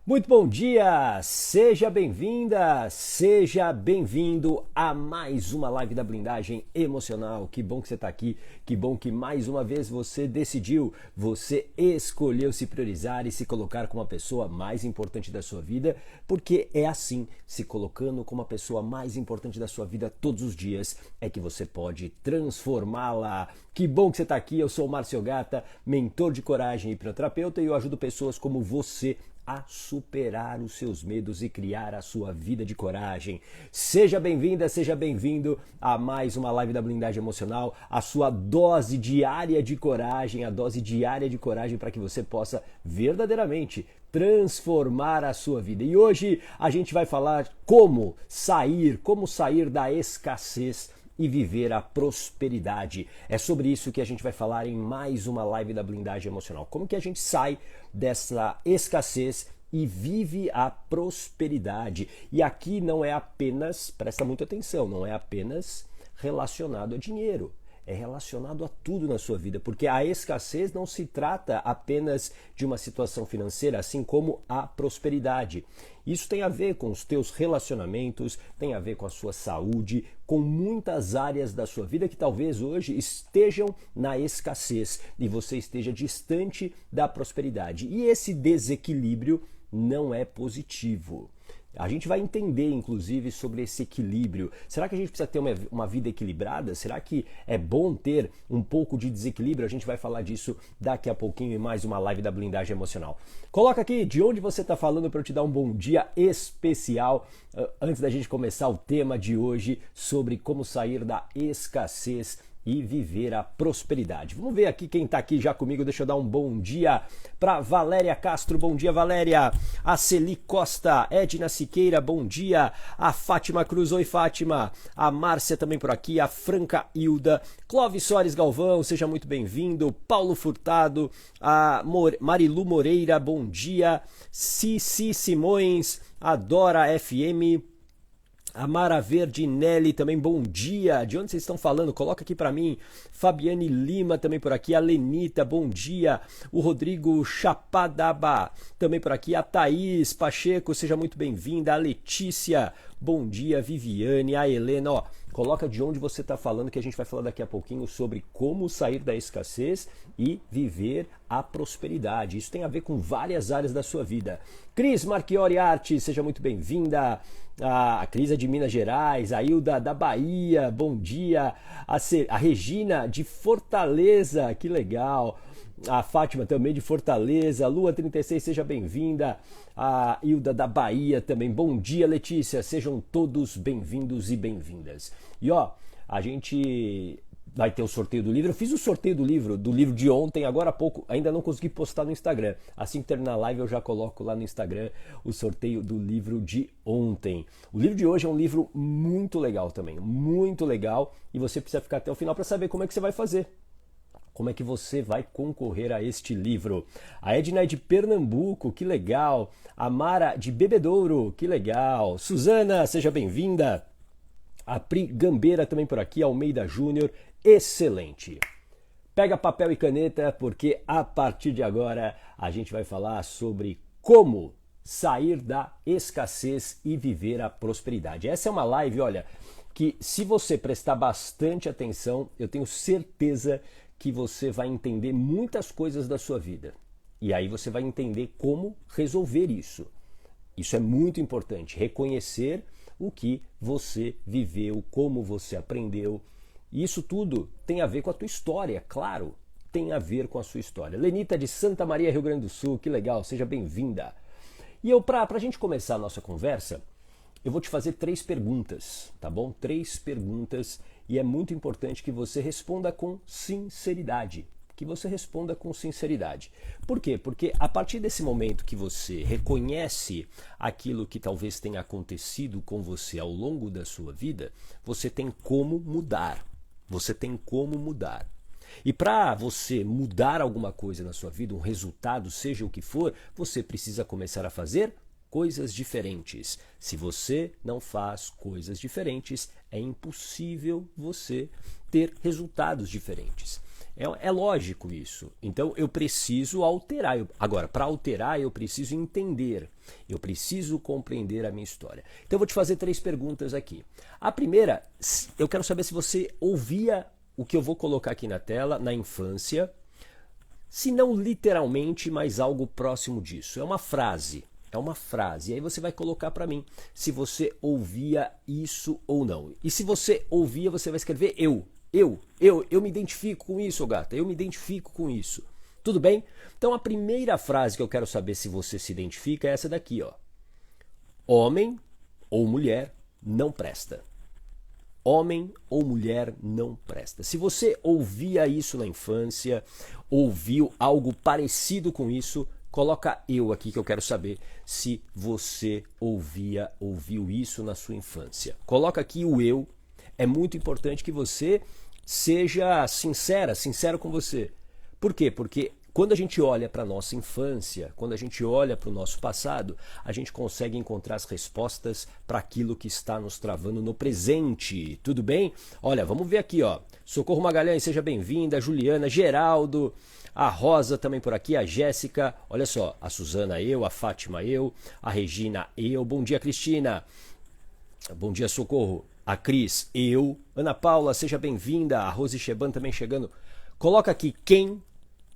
Muito bom dia! Seja bem-vinda, seja bem-vindo a mais uma live da Blindagem Emocional. Que bom que você está aqui, que bom que mais uma vez você decidiu, você escolheu se priorizar e se colocar como a pessoa mais importante da sua vida, porque é assim, se colocando como a pessoa mais importante da sua vida todos os dias, é que você pode transformá-la. Que bom que você está aqui, eu sou o Márcio Gata, mentor de coragem e hipnoterapeuta, e eu ajudo pessoas como você a superar os seus medos e criar a sua vida de coragem. Seja bem-vinda, seja bem-vindo a mais uma live da Blindagem Emocional, a sua dose diária de coragem, a dose diária de coragem para que você possa verdadeiramente transformar a sua vida. E hoje a gente vai falar como sair da escassez e viver a prosperidade. É sobre isso que a gente vai falar em mais uma live da Blindagem Emocional. Como que a gente sai dessa escassez e vive a prosperidade. E aqui não é apenas, presta muita atenção, não é apenas relacionado a dinheiro. É relacionado a tudo na sua vida, porque a escassez não se trata apenas de uma situação financeira, assim como a prosperidade. Isso tem a ver com os teus relacionamentos, tem a ver com a sua saúde, com muitas áreas da sua vida que talvez hoje estejam na escassez e você esteja distante da prosperidade. E esse desequilíbrio não é positivo. A gente vai entender, inclusive, sobre esse equilíbrio. Será que a gente precisa ter uma vida equilibrada? Será que é bom ter um pouco de desequilíbrio? A gente vai falar disso daqui a pouquinho em mais uma live da Blindagem Emocional. Coloca aqui de onde você está falando para eu te dar um bom dia especial antes da gente começar o tema de hoje sobre como sair da escassez e viver a prosperidade. Vamos ver aqui quem está aqui já comigo. Deixa eu dar um bom dia para Valéria Castro. Bom dia, Valéria. A Celi Costa, Edna Siqueira, bom dia. A Fátima Cruz, oi Fátima. A Márcia também por aqui. A Franca Hilda. Clóvis Soares Galvão, seja muito bem-vindo. Paulo Furtado. A Marilu Moreira, bom dia. Cici Simões. A Dora FM. A Mara Verde Nelly também, bom dia. De onde vocês estão falando? Coloca aqui para mim. Fabiane Lima também por aqui. A Lenita, bom dia. O Rodrigo Chapadaba também por aqui. A Thaís Pacheco, seja muito bem-vinda. A Letícia, bom dia. Viviane, a Helena, ó. Coloca de onde você está falando, que a gente vai falar daqui a pouquinho sobre como sair da escassez e viver a prosperidade. Isso tem a ver com várias áreas da sua vida. Cris Marchiori Arte, seja muito bem-vinda. A Cris é de Minas Gerais, a Hilda da Bahia, bom dia. A Regina de Fortaleza, que legal. A Fátima também de Fortaleza. Lua 36, seja bem-vinda. A Hilda da Bahia também. Bom dia, Letícia. Sejam todos bem-vindos e bem-vindas. E ó, a gente vai ter o sorteio do livro. Eu fiz o sorteio do livro de ontem, agora há pouco. Ainda não consegui postar no Instagram. Assim que terminar a live eu já coloco lá no Instagram o sorteio do livro de ontem. O livro de hoje é um livro muito legal também. Muito legal. E você precisa ficar até o final para saber como é que você vai fazer. Como é que você vai concorrer a este livro? A Edna é de Pernambuco, que legal. A Mara de Bebedouro, que legal. Suzana, seja bem-vinda. A Pri Gambeira também por aqui, Almeida Júnior, excelente. Pega papel e caneta, porque a partir de agora a gente vai falar sobre como sair da escassez e viver a prosperidade. Essa é uma live, olha, que se você prestar bastante atenção, eu tenho certeza que você vai entender muitas coisas da sua vida. E aí você vai entender como resolver isso. Isso é muito importante, reconhecer o que você viveu, como você aprendeu. Isso tudo tem a ver com a tua história, claro, tem a ver com a sua história. Lenita de Santa Maria, Rio Grande do Sul, que legal, seja bem-vinda. E eu, para a gente começar a nossa conversa, eu vou te fazer 3 perguntas, tá bom? 3 perguntas, e é muito importante que você responda com sinceridade. Que você responda com sinceridade. Por quê? Porque a partir desse momento que você reconhece aquilo que talvez tenha acontecido com você ao longo da sua vida, você tem como mudar. Você tem como mudar. E para você mudar alguma coisa na sua vida, um resultado, seja o que for, você precisa começar a fazer coisas diferentes. Se você não faz coisas diferentes, é impossível você ter resultados diferentes. É lógico isso. Então eu preciso alterar. Agora, para alterar, eu preciso entender. Eu preciso compreender a minha história. Então eu vou te fazer 3 perguntas aqui. A primeira, eu quero saber se você ouvia o que eu vou colocar aqui na tela na infância, se não literalmente, mas algo próximo disso. É uma frase. É uma frase. E aí você vai colocar para mim se você ouvia isso ou não. E se você ouvia, você vai escrever eu. Eu me identifico com isso, gata. Eu me identifico com isso. Tudo bem? Então a primeira frase que eu quero saber se você se identifica é essa daqui, ó. Homem ou mulher não presta. Homem ou mulher não presta. Se você ouvia isso na infância, ouviu algo parecido com isso, coloca eu aqui que eu quero saber se você ouviu isso na sua infância. Coloca aqui o eu. É muito importante que você seja sincero com você. Por quê? Porque quando a gente olha para a nossa infância, quando a gente olha para o nosso passado, a gente consegue encontrar as respostas para aquilo que está nos travando no presente. Tudo bem? Olha, vamos ver aqui, ó. Socorro Magalhães, seja bem-vinda. Juliana, Geraldo, a Rosa também por aqui, a Jéssica. Olha só, a Suzana, eu, a Fátima, eu, a Regina, eu. Bom dia, Cristina. Bom dia, Socorro. A Cris, eu. Ana Paula, seja bem-vinda. A Rose Cheban também chegando. Coloca aqui quem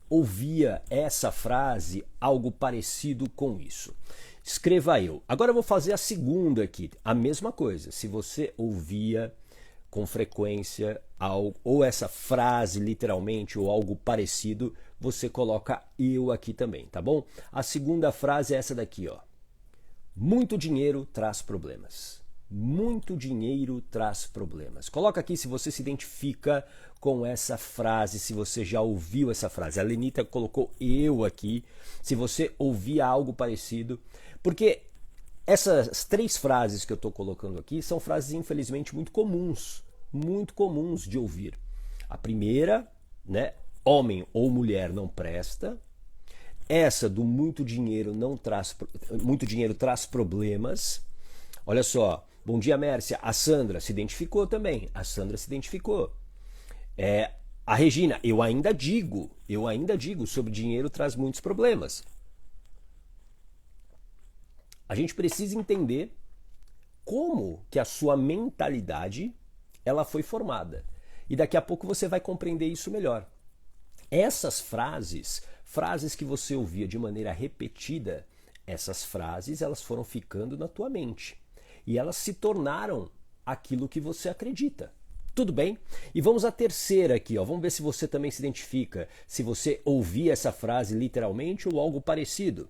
ouvia essa frase, algo parecido com isso. Escreva eu. Agora eu vou fazer a segunda aqui. A mesma coisa. Se você ouvia com frequência ou essa frase literalmente ou algo parecido, você coloca eu aqui também, tá bom? A segunda frase é essa daqui, ó. Muito dinheiro traz problemas. Muito dinheiro traz problemas. Coloca aqui se você se identifica com essa frase, se você já ouviu essa frase. A Lenita colocou eu aqui, se você ouvia algo parecido. Porque essas 3 frases que eu estou colocando aqui são frases, infelizmente, muito comuns de ouvir. A primeira, né? Homem ou mulher não presta. Essa do muito dinheiro traz problemas. Olha só. Bom dia, Mércia. A Sandra se identificou também. A Sandra se identificou. A Regina, eu ainda digo, sobre dinheiro traz muitos problemas. A gente precisa entender como que a sua mentalidade ela foi formada. E daqui a pouco você vai compreender isso melhor. Essas frases que você ouvia de maneira repetida, essas frases elas foram ficando na tua mente. E elas se tornaram aquilo que você acredita. Tudo bem? E vamos à terceira aqui, ó. Vamos ver se você também se identifica, se você ouvia essa frase literalmente ou algo parecido.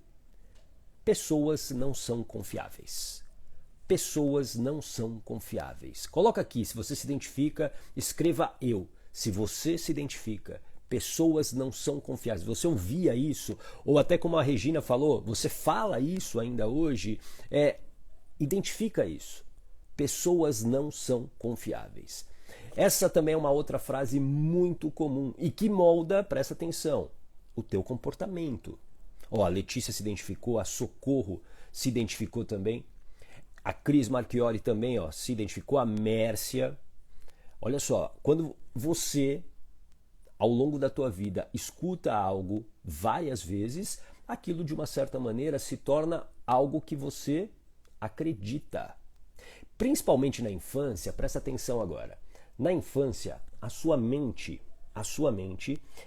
Pessoas não são confiáveis. Pessoas não são confiáveis. Coloca aqui, se você se identifica, escreva eu. Se você se identifica, pessoas não são confiáveis. Você ouvia isso, ou até como a Regina falou, você fala isso ainda hoje, identifica isso. Pessoas não são confiáveis. Essa também é uma outra frase muito comum e que molda, presta atenção, o teu comportamento. Ó, a Letícia se identificou, a Socorro se identificou também, a Cris Marchiori também, ó, se identificou, a Mércia. Olha só, quando você, ao longo da tua vida, escuta algo várias vezes, aquilo de uma certa maneira se torna algo que você acredita. Principalmente na infância, presta atenção agora. Na infância, a sua mente,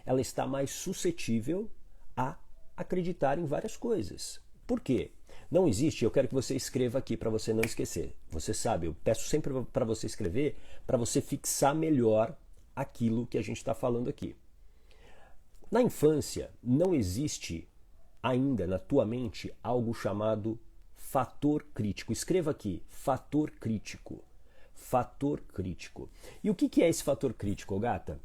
ela está mais suscetível a acreditar em várias coisas. Por quê? Não existe, eu quero que você escreva aqui para você não esquecer. Você sabe, eu peço sempre para você escrever, para você fixar melhor aquilo que a gente está falando aqui. Na infância, não existe ainda na tua mente algo chamado fator crítico. Escreva aqui, fator crítico. Fator crítico. E o que é esse fator crítico, gata?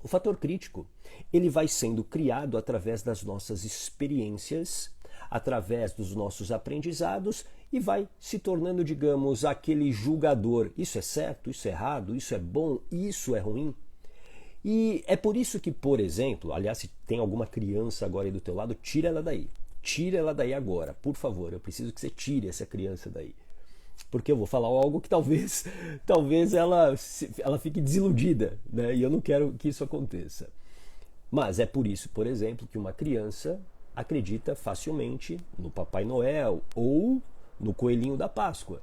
O fator crítico, ele vai sendo criado através das nossas experiências, através dos nossos aprendizados e vai se tornando, digamos, aquele julgador. Isso é certo, isso é errado, isso é bom, isso é ruim. E é por isso que, por exemplo, aliás, se tem alguma criança agora aí do teu lado, tira ela daí. Tira ela daí agora, por favor. Eu preciso que você tire essa criança daí. Porque eu vou falar algo que talvez ela fique desiludida, né? E eu não quero que isso aconteça. Mas é por isso, por exemplo, que uma criança acredita facilmente no Papai Noel ou no Coelhinho da Páscoa.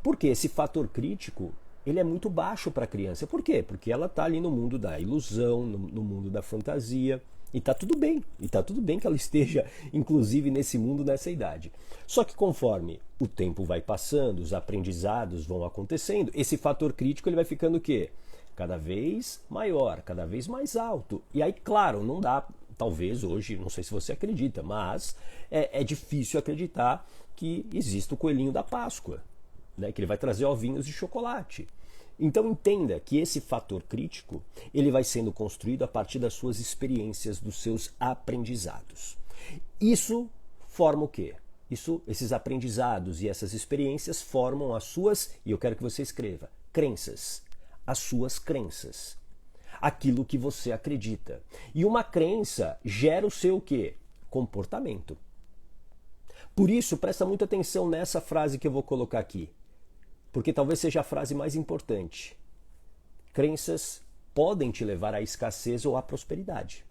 Porque esse fator crítico, ele é muito baixo para a criança. Por quê? Porque ela está ali no mundo da ilusão, no mundo da fantasia. E está tudo bem. E está tudo bem que ela esteja, inclusive, nesse mundo, nessa idade. Só que conforme o tempo vai passando, os aprendizados vão acontecendo, esse fator crítico ele vai ficando o quê? Cada vez maior, cada vez mais alto. E aí, claro, não dá, talvez hoje, não sei se você acredita, mas é difícil acreditar que exista o Coelhinho da Páscoa, né? Que ele vai trazer ovinhos de chocolate. Então entenda que esse fator crítico ele vai sendo construído a partir das suas experiências, dos seus aprendizados. Isso forma o quê? Esses aprendizados e essas experiências formam as suas, e eu quero que você escreva, crenças. As suas crenças. Aquilo que você acredita. E uma crença gera o seu quê? Comportamento. Por isso, presta muita atenção nessa frase que eu vou colocar aqui. Porque talvez seja a frase mais importante. Crenças podem te levar à escassez ou à prosperidade.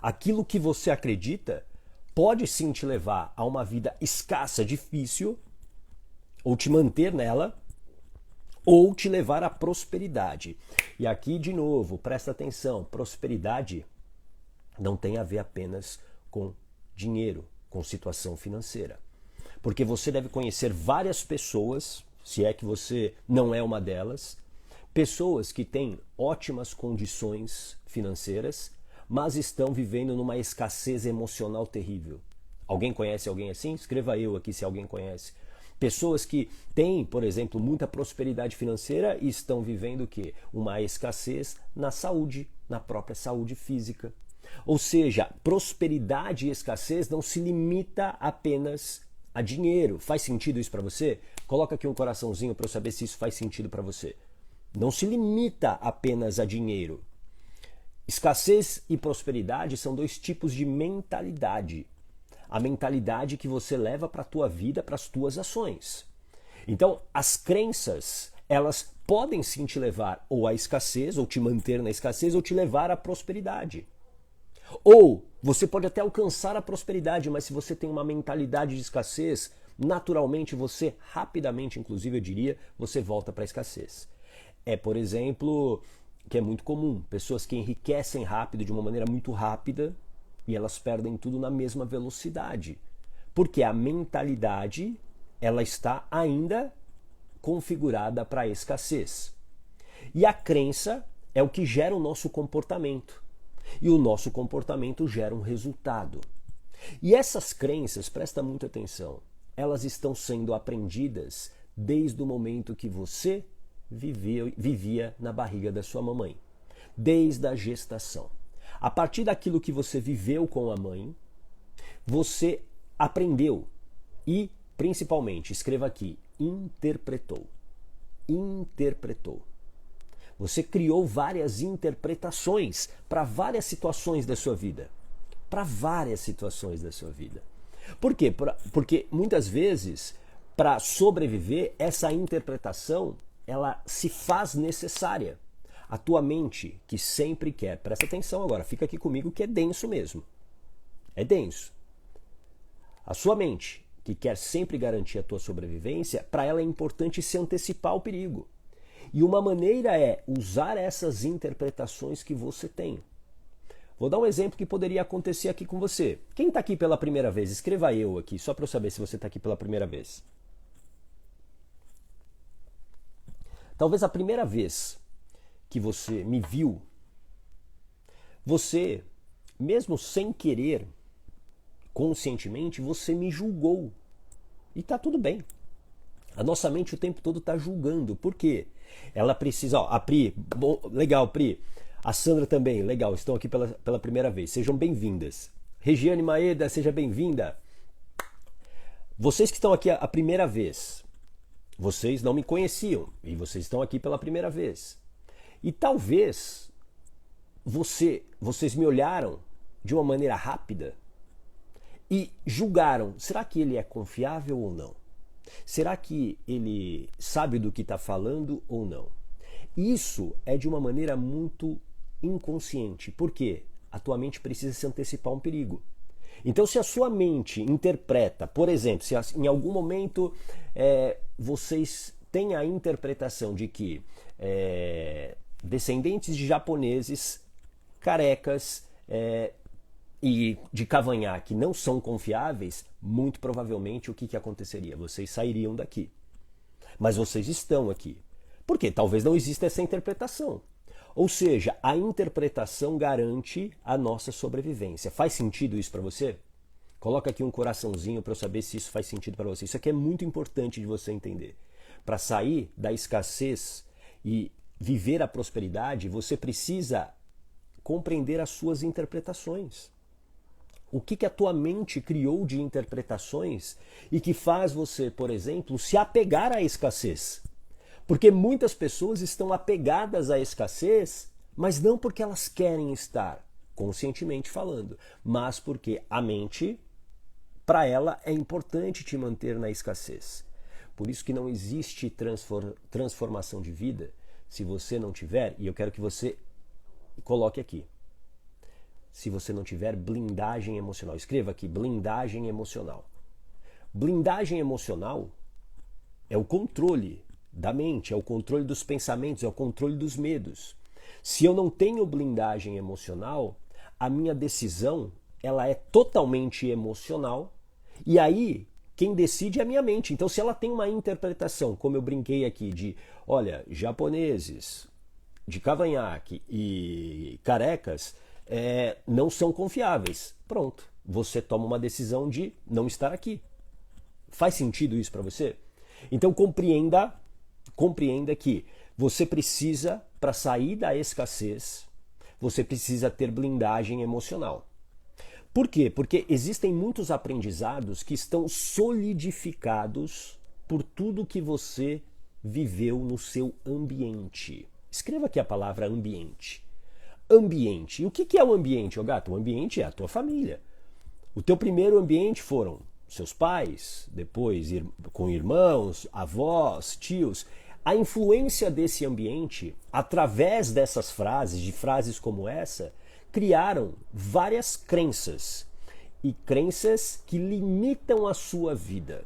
Aquilo que você acredita pode sim te levar a uma vida escassa, difícil, ou te manter nela, ou te levar à prosperidade. E aqui, de novo, presta atenção, prosperidade não tem a ver apenas com dinheiro, com situação financeira. Porque você deve conhecer várias pessoas, se é que você não é uma delas, pessoas que têm ótimas condições financeiras, mas estão vivendo numa escassez emocional terrível. Alguém conhece alguém assim? Escreva eu aqui se alguém conhece. Pessoas que têm, por exemplo, muita prosperidade financeira e estão vivendo o quê? Uma escassez na saúde, na própria saúde física. Ou seja, prosperidade e escassez não se limita apenas a dinheiro. Faz sentido isso para você? Coloca aqui um coraçãozinho para eu saber se isso faz sentido para você. Não se limita apenas a dinheiro. Escassez e prosperidade são dois tipos de mentalidade. A mentalidade que você leva para a tua vida, para as tuas ações. Então, as crenças, elas podem sim te levar ou à escassez, ou te manter na escassez, ou te levar à prosperidade. Ou você pode até alcançar a prosperidade, mas se você tem uma mentalidade de escassez, naturalmente você, rapidamente, inclusive eu diria, você volta para a escassez. É, por exemplo, que é muito comum, pessoas que enriquecem rápido, de uma maneira muito rápida, e elas perdem tudo na mesma velocidade. Porque a mentalidade, ela está ainda configurada para a escassez. E a crença é o que gera o nosso comportamento. E o nosso comportamento gera um resultado. E essas crenças, presta muita atenção, elas estão sendo aprendidas desde o momento que você vivia na barriga da sua mamãe. Desde a gestação. A partir daquilo que você viveu com a mãe, você aprendeu e, principalmente, escreva aqui, interpretou. Interpretou. Você criou várias interpretações para várias situações da sua vida. Para várias situações da sua vida. Por quê? Porque muitas vezes, para sobreviver, essa interpretação ela se faz necessária. A tua mente, que sempre quer, presta atenção agora, fica aqui comigo que é denso mesmo. É denso. A sua mente, que quer sempre garantir a tua sobrevivência, para ela é importante se antecipar ao perigo. E uma maneira é usar essas interpretações que você tem. Vou dar um exemplo que poderia acontecer aqui com você. Quem está aqui pela primeira vez? Escreva eu aqui, só para eu saber se você está aqui pela primeira vez. Talvez a primeira vez que você me viu, você, mesmo sem querer, conscientemente, você me julgou. E tá tudo bem. A nossa mente o tempo todo está julgando. Por quê? Ela precisa... Ó, a Pri, bom, legal, Pri. A Sandra também, legal, estão aqui pela primeira vez. Sejam bem-vindas. Regiane Maeda, seja bem-vinda. Vocês que estão aqui a primeira vez, vocês não me conheciam e vocês estão aqui pela primeira vez. E talvez vocês me olharam de uma maneira rápida e julgaram, será que ele é confiável ou não? Será que ele sabe do que está falando ou não? Isso é de uma maneira muito inconsciente. Por quê? A tua mente precisa se antecipar a um perigo. Então, se a sua mente interpreta, por exemplo, se em algum momento vocês têm a interpretação de que descendentes de japoneses carecas e de cavanhaque não são confiáveis, muito provavelmente o que aconteceria? Vocês sairiam daqui. Mas vocês estão aqui. Por quê? Talvez não exista essa interpretação. Ou seja, a interpretação garante a nossa sobrevivência. Faz sentido isso para você? Coloca aqui um coraçãozinho para eu saber se isso faz sentido para você. Isso aqui é muito importante de você entender. Para sair da escassez e viver a prosperidade, você precisa compreender as suas interpretações. O que a tua mente criou de interpretações e que faz você, por exemplo, se apegar à escassez? Porque muitas pessoas estão apegadas à escassez, mas não porque elas querem estar, conscientemente falando, mas porque a mente, para ela, é importante te manter na escassez. Por isso que não existe transformação de vida se você não tiver, e eu quero que você coloque aqui, se você não tiver blindagem emocional. Escreva aqui, blindagem emocional. Blindagem emocional é o controle da mente, é o controle dos pensamentos, é o controle dos medos. Se eu não tenho blindagem emocional, a minha decisão ela é totalmente emocional e aí quem decide é a minha mente. Então se ela tem uma interpretação, como eu brinquei aqui, de olha, japoneses de cavanhaque e carecas não são confiáveis. Pronto, você toma uma decisão de não estar aqui. Faz sentido isso para você? Então compreenda que você precisa, para sair da escassez, você precisa ter blindagem emocional. Por quê? Porque existem muitos aprendizados que estão solidificados por tudo que você viveu no seu ambiente. Escreva aqui a palavra ambiente. Ambiente. E o que é o ambiente, ô gato? O ambiente é a tua família. O teu primeiro ambiente foram seus pais, depois com irmãos, avós, tios. A influência desse ambiente, através dessas frases, de frases como essa, criaram várias crenças. E crenças que limitam a sua vida.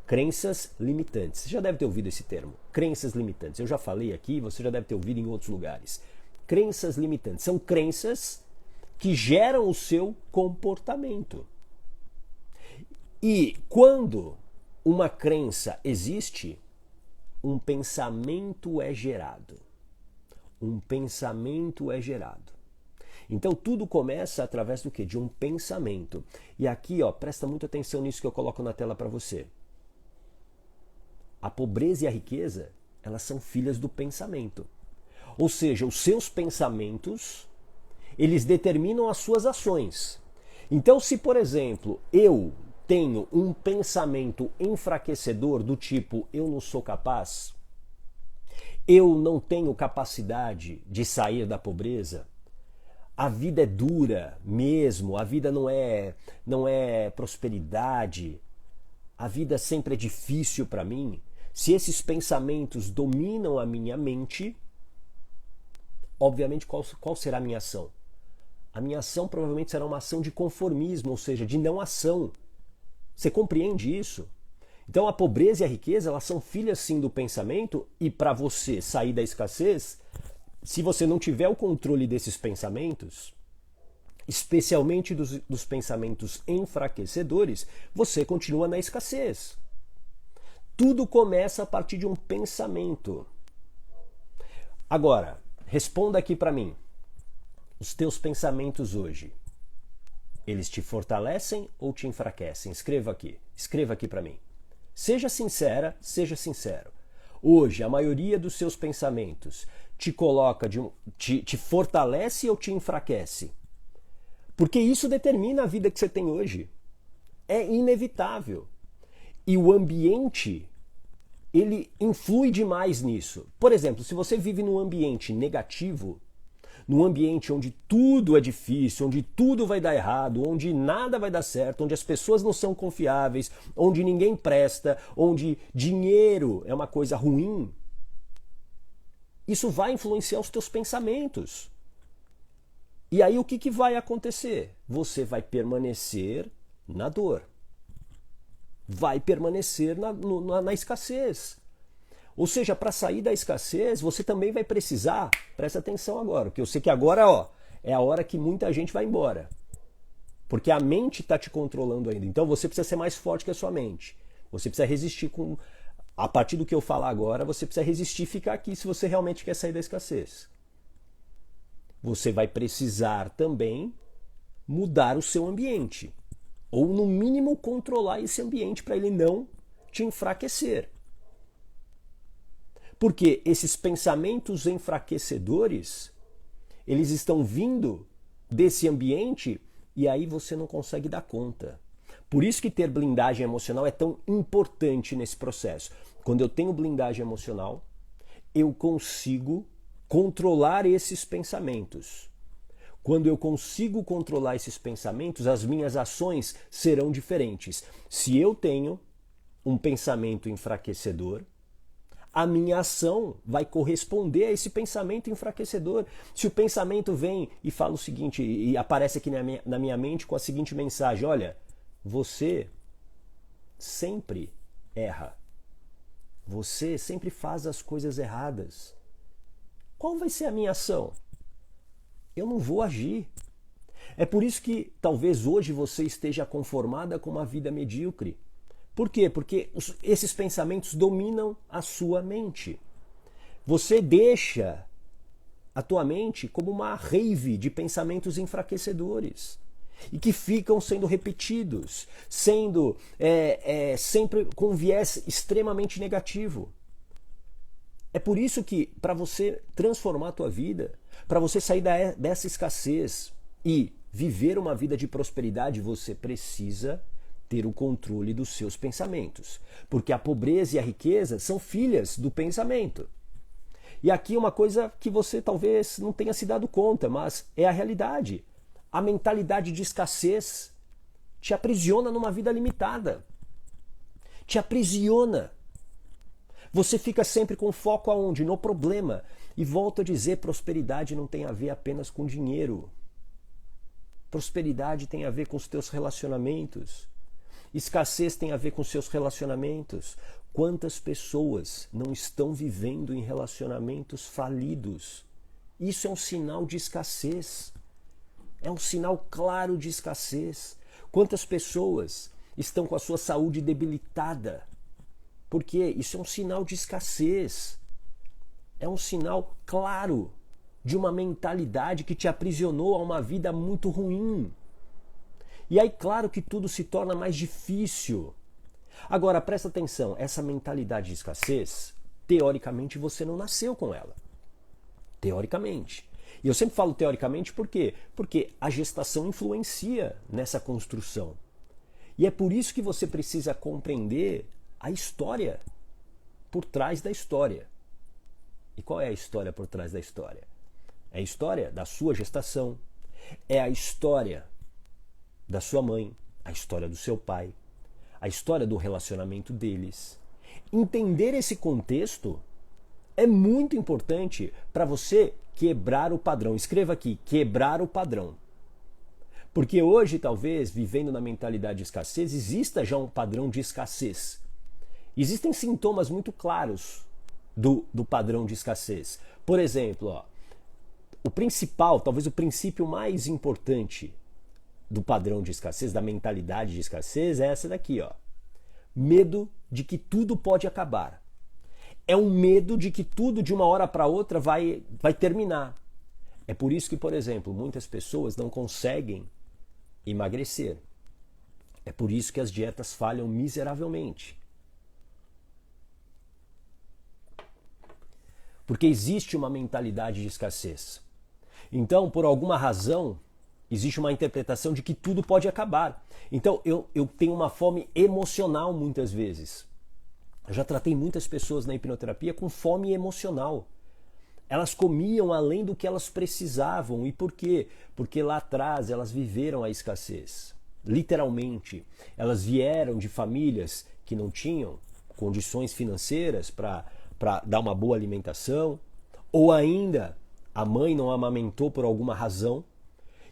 Crenças limitantes. Você já deve ter ouvido esse termo. Crenças limitantes. Eu já falei aqui, você já deve ter ouvido em outros lugares. Crenças limitantes. São crenças que geram o seu comportamento. E quando uma crença existe, um pensamento é gerado. Um pensamento é gerado. Então tudo começa através do quê? De um pensamento. E aqui, presta muita atenção nisso que eu coloco na tela para você. A pobreza e a riqueza, elas são filhas do pensamento. Ou seja, os seus pensamentos, eles determinam as suas ações. Então, se, por exemplo, eu tenho um pensamento enfraquecedor do tipo, eu não sou capaz, eu não tenho capacidade de sair da pobreza, a vida é dura mesmo, a vida não é prosperidade, a vida sempre é difícil para mim. Se esses pensamentos dominam a minha mente, obviamente qual será a minha ação? A minha ação provavelmente será uma ação de conformismo, ou seja, de não ação. Você compreende isso? Então a pobreza e a riqueza, elas são filhas sim do pensamento, e para você sair da escassez, se você não tiver o controle desses pensamentos, especialmente dos pensamentos enfraquecedores, você continua na escassez. Tudo começa a partir de um pensamento. Agora, responda aqui para mim. Os teus pensamentos hoje, eles te fortalecem ou te enfraquecem? Escreva aqui para mim. Seja sincera, seja sincero. Hoje, a maioria dos seus pensamentos te coloca, te fortalece ou te enfraquece? Porque isso determina a vida que você tem hoje. É inevitável. E o ambiente, ele influi demais nisso. Por exemplo, se você vive num ambiente negativo, num ambiente onde tudo é difícil, onde tudo vai dar errado, onde nada vai dar certo, onde as pessoas não são confiáveis, onde ninguém presta, onde dinheiro é uma coisa ruim, isso vai influenciar os teus pensamentos. E aí o que vai acontecer? Você vai permanecer na dor. Vai permanecer na escassez. Ou seja, para sair da escassez, você também vai precisar, presta atenção agora, porque eu sei que agora, é a hora que muita gente vai embora. Porque a mente está te controlando ainda. Então você precisa ser mais forte que a sua mente. Você precisa resistir com... A partir do que eu falar agora, você precisa resistir e ficar aqui se você realmente quer sair da escassez. Você vai precisar também mudar o seu ambiente. Ou, no mínimo, controlar esse ambiente para ele não te enfraquecer. Porque esses pensamentos enfraquecedores, eles estão vindo desse ambiente e aí você não consegue dar conta. Por isso que ter blindagem emocional é tão importante nesse processo. Quando eu tenho blindagem emocional, eu consigo controlar esses pensamentos. Quando eu consigo controlar esses pensamentos, as minhas ações serão diferentes. Se eu tenho um pensamento enfraquecedor, a minha ação vai corresponder a esse pensamento enfraquecedor. Se o pensamento vem e fala o seguinte, e aparece aqui na minha mente com a seguinte mensagem: olha, você sempre erra. Você sempre faz as coisas erradas. Qual vai ser a minha ação? Eu não vou agir. É por isso que talvez hoje você esteja conformada com uma vida medíocre. Por quê? Porque esses pensamentos dominam a sua mente. Você deixa a tua mente como uma rave de pensamentos enfraquecedores e que ficam sendo repetidos, sendo sempre com viés extremamente negativo. É por isso que, para você transformar a tua vida, para você sair dessa escassez e viver uma vida de prosperidade, você precisa ter o controle dos seus pensamentos. Porque a pobreza e a riqueza são filhas do pensamento. E aqui uma coisa que você talvez não tenha se dado conta, mas é a realidade. A mentalidade de escassez te aprisiona numa vida limitada. Te aprisiona. Você fica sempre com foco aonde? No problema. E volto a dizer, prosperidade não tem a ver apenas com dinheiro. Prosperidade tem a ver com os teus relacionamentos. Escassez tem a ver com os seus relacionamentos. Quantas pessoas não estão vivendo em relacionamentos falidos? Isso é um sinal de escassez. É um sinal claro de escassez. Quantas pessoas estão com a sua saúde debilitada? Porque isso é um sinal de escassez. É um sinal claro de uma mentalidade que te aprisionou a uma vida muito ruim. E aí, claro que tudo se torna mais difícil. Agora, presta atenção, essa mentalidade de escassez, teoricamente você não nasceu com ela. Teoricamente. E eu sempre falo teoricamente por quê? Porque a gestação influencia nessa construção. E é por isso que você precisa compreender a história por trás da história. E qual é a história por trás da história? É a história da sua gestação, é a história da sua mãe, a história do seu pai, a história do relacionamento deles. Entender esse contexto é muito importante para você quebrar o padrão. Escreva aqui, quebrar o padrão. Porque hoje, talvez, vivendo na mentalidade de escassez, exista já um padrão de escassez. Existem sintomas muito claros do padrão de escassez. Por exemplo, o principal, talvez o princípio mais importante do padrão de escassez, da mentalidade de escassez, é essa daqui, medo de que tudo pode acabar. É um medo de que tudo de uma hora para outra vai terminar. É por isso que, por exemplo, muitas pessoas não conseguem emagrecer. É por isso que as dietas falham miseravelmente. Porque existe uma mentalidade de escassez. Então, por alguma razão, existe uma interpretação de que tudo pode acabar. Então, eu tenho uma fome emocional muitas vezes. Eu já tratei muitas pessoas na hipnoterapia com fome emocional. Elas comiam além do que elas precisavam. E por quê? Porque lá atrás elas viveram a escassez. Literalmente. Elas vieram de famílias que não tinham condições financeiras para dar uma boa alimentação. Ou ainda, a mãe não amamentou por alguma razão.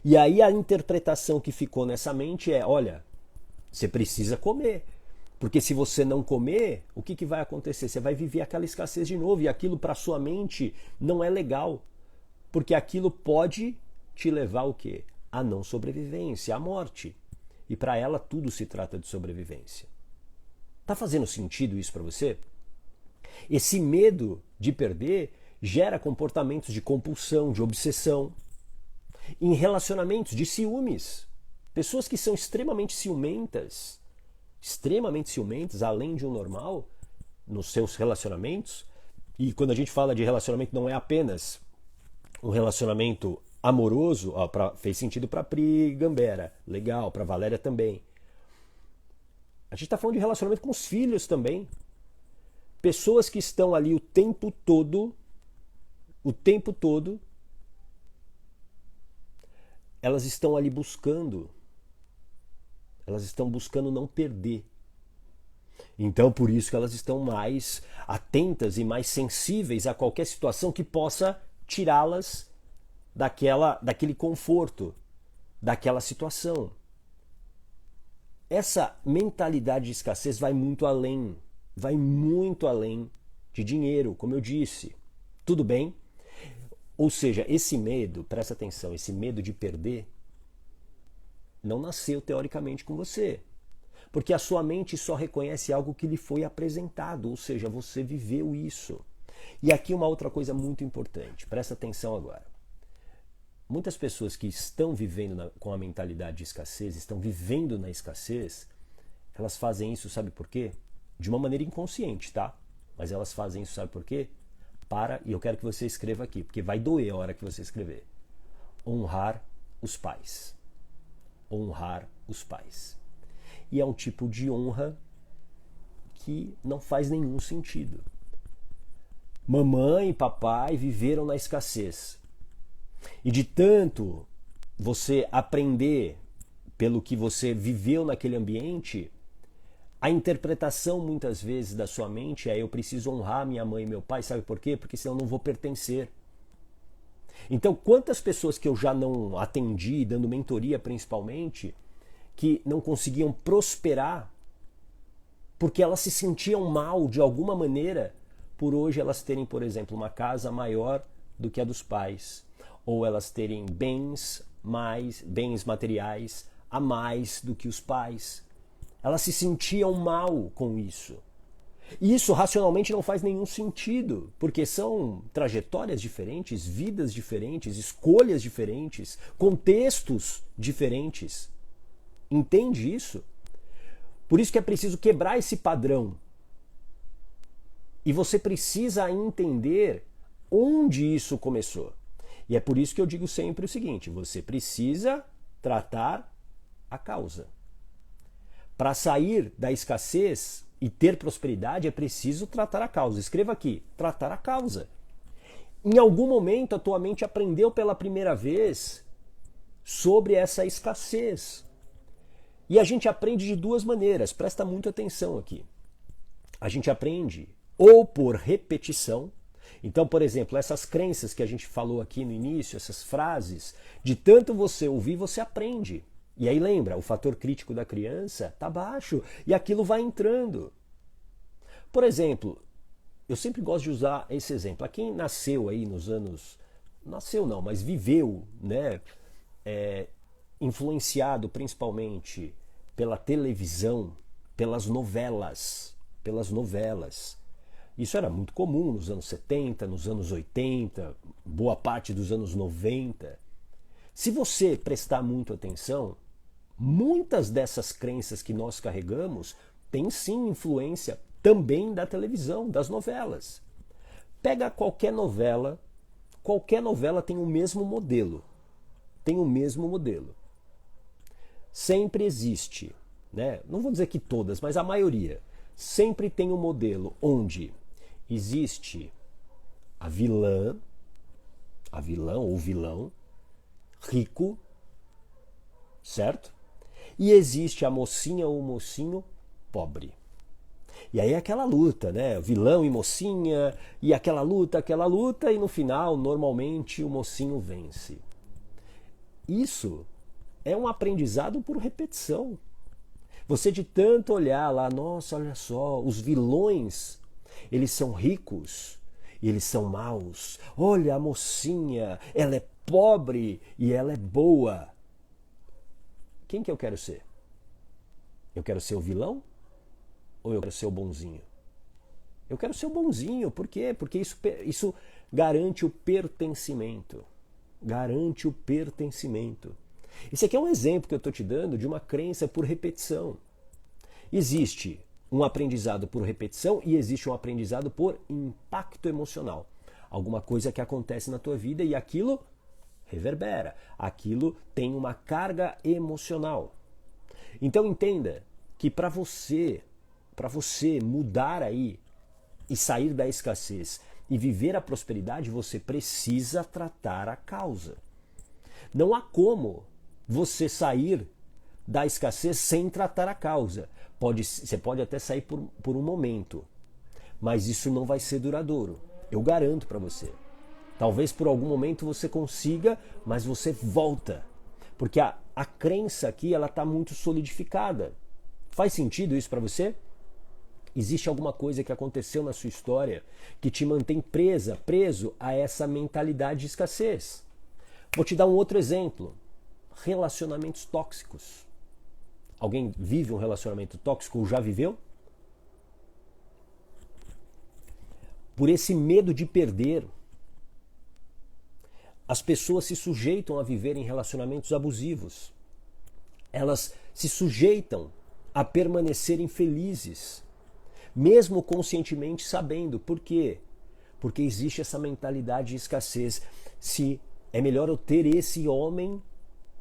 E aí a interpretação que ficou nessa mente é, olha, você precisa comer. Porque se você não comer, o que vai acontecer? Você vai viver aquela escassez de novo e aquilo para sua mente não é legal. Porque aquilo pode te levar o quê? A não sobrevivência, à morte. E para ela tudo se trata de sobrevivência. Tá fazendo sentido isso para você? Esse medo de perder gera comportamentos de compulsão, de obsessão. Em relacionamentos de ciúmes. Pessoas que são extremamente ciumentas, além de um normal, nos seus relacionamentos. E quando a gente fala de relacionamento, não é apenas um relacionamento amoroso, ó, fez sentido para Pri Gambera, legal, para Valéria também. A gente está falando de relacionamento com os filhos também. Pessoas que estão ali o tempo todo, elas estão ali buscando não perder. Então, por isso que elas estão mais atentas e mais sensíveis a qualquer situação que possa tirá-las daquele conforto, daquela situação. Essa mentalidade de escassez vai muito além de dinheiro, como eu disse. Tudo bem? Ou seja, esse medo, presta atenção, esse medo de perder não nasceu teoricamente com você. Porque a sua mente só reconhece algo que lhe foi apresentado, ou seja, você viveu isso. E aqui uma outra coisa muito importante, presta atenção agora. Muitas pessoas que estão vivendo com a mentalidade de escassez, estão vivendo na escassez, elas fazem isso, sabe por quê? De uma maneira inconsciente, tá? Mas elas fazem isso, sabe por quê? E eu quero que você escreva aqui, porque vai doer a hora que você escrever. Honrar os pais. Honrar os pais. E é um tipo de honra que não faz nenhum sentido. Mamãe e papai viveram na escassez. E de tanto você aprender pelo que você viveu naquele ambiente, a interpretação muitas vezes da sua mente é: eu preciso honrar minha mãe e meu pai, sabe por quê? Porque senão eu não vou pertencer. Então, quantas pessoas que eu já não atendi, dando mentoria principalmente, que não conseguiam prosperar porque elas se sentiam mal de alguma maneira por hoje elas terem, por exemplo, uma casa maior do que a dos pais, ou elas terem bens materiais a mais do que os pais. Elas se sentiam mal com isso. E isso racionalmente não faz nenhum sentido, porque são trajetórias diferentes, vidas diferentes, escolhas diferentes, contextos diferentes. Entende isso? Por isso que é preciso quebrar esse padrão. E você precisa entender onde isso começou. E é por isso que eu digo sempre o seguinte: você precisa tratar a causa. Para sair da escassez e ter prosperidade é preciso tratar a causa. Escreva aqui, tratar a causa. Em algum momento a tua mente aprendeu pela primeira vez sobre essa escassez. E a gente aprende de duas maneiras, presta muita atenção aqui. A gente aprende ou por repetição. Então, por exemplo, essas crenças que a gente falou aqui no início, essas frases, de tanto você ouvir, você aprende. E aí lembra, o fator crítico da criança está baixo e aquilo vai entrando. Por exemplo, eu sempre gosto de usar esse exemplo. A quem nasceu aí nos anos... Nasceu não, mas viveu, né? Influenciado principalmente pela televisão, pelas novelas. Isso era muito comum nos anos 70, nos anos 80, boa parte dos anos 90. Se você prestar muito atenção, muitas dessas crenças que nós carregamos têm sim influência também da televisão, das novelas. Pega qualquer novela tem o mesmo modelo. Sempre existe, né? Não vou dizer que todas, mas a maioria. Sempre tem um modelo onde existe a vilã ou vilão rico, certo? E existe a mocinha ou mocinho pobre. E aí é aquela luta, né? Vilão e mocinha, e aquela luta, e no final, normalmente, o mocinho vence. isso é um aprendizado por repetição. Você de tanto olhar lá, nossa, olha só, os vilões, eles são ricos e eles são maus. Olha a mocinha, ela é pobre e ela é boa. Quem que eu quero ser? Eu quero ser o vilão ou eu quero ser o bonzinho? Eu quero ser o bonzinho, por quê? Porque isso garante o pertencimento. Garante o pertencimento. Esse aqui é um exemplo que eu estou te dando de uma crença por repetição. Existe um aprendizado por repetição e existe um aprendizado por impacto emocional. Alguma coisa que acontece na tua vida e aquilo reverbera. Aquilo tem uma carga emocional. Então entenda que para você mudar aí e sair da escassez e viver a prosperidade, você precisa tratar a causa. Não há como você sair da escassez sem tratar a causa. Você pode até sair por um momento, mas isso não vai ser duradouro. Eu garanto para você. Talvez por algum momento você consiga, mas você volta. Porque a crença aqui ela está muito solidificada. Faz sentido isso para você? Existe alguma coisa que aconteceu na sua história que te mantém preso a essa mentalidade de escassez. Vou te dar um outro exemplo. Relacionamentos tóxicos. Alguém vive um relacionamento tóxico ou já viveu? Por esse medo de perder, as pessoas se sujeitam a viver em relacionamentos abusivos. Elas se sujeitam a permanecerem felizes, mesmo conscientemente sabendo. Por quê? Porque existe essa mentalidade de escassez. Se é melhor eu ter esse homem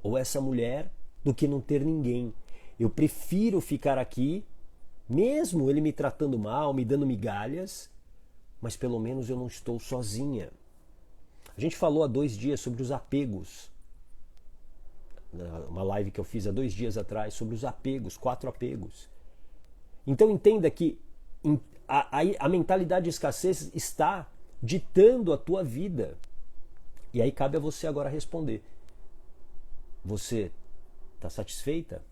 ou essa mulher do que não ter ninguém. Eu prefiro ficar aqui, mesmo ele me tratando mal, me dando migalhas, mas pelo menos eu não estou sozinha. A gente falou há 2 dias sobre os apegos. Uma live que eu fiz há 2 dias atrás sobre os apegos, 4 apegos. Então entenda que a mentalidade de escassez está ditando a tua vida. E aí cabe a você agora responder. Você está satisfeita?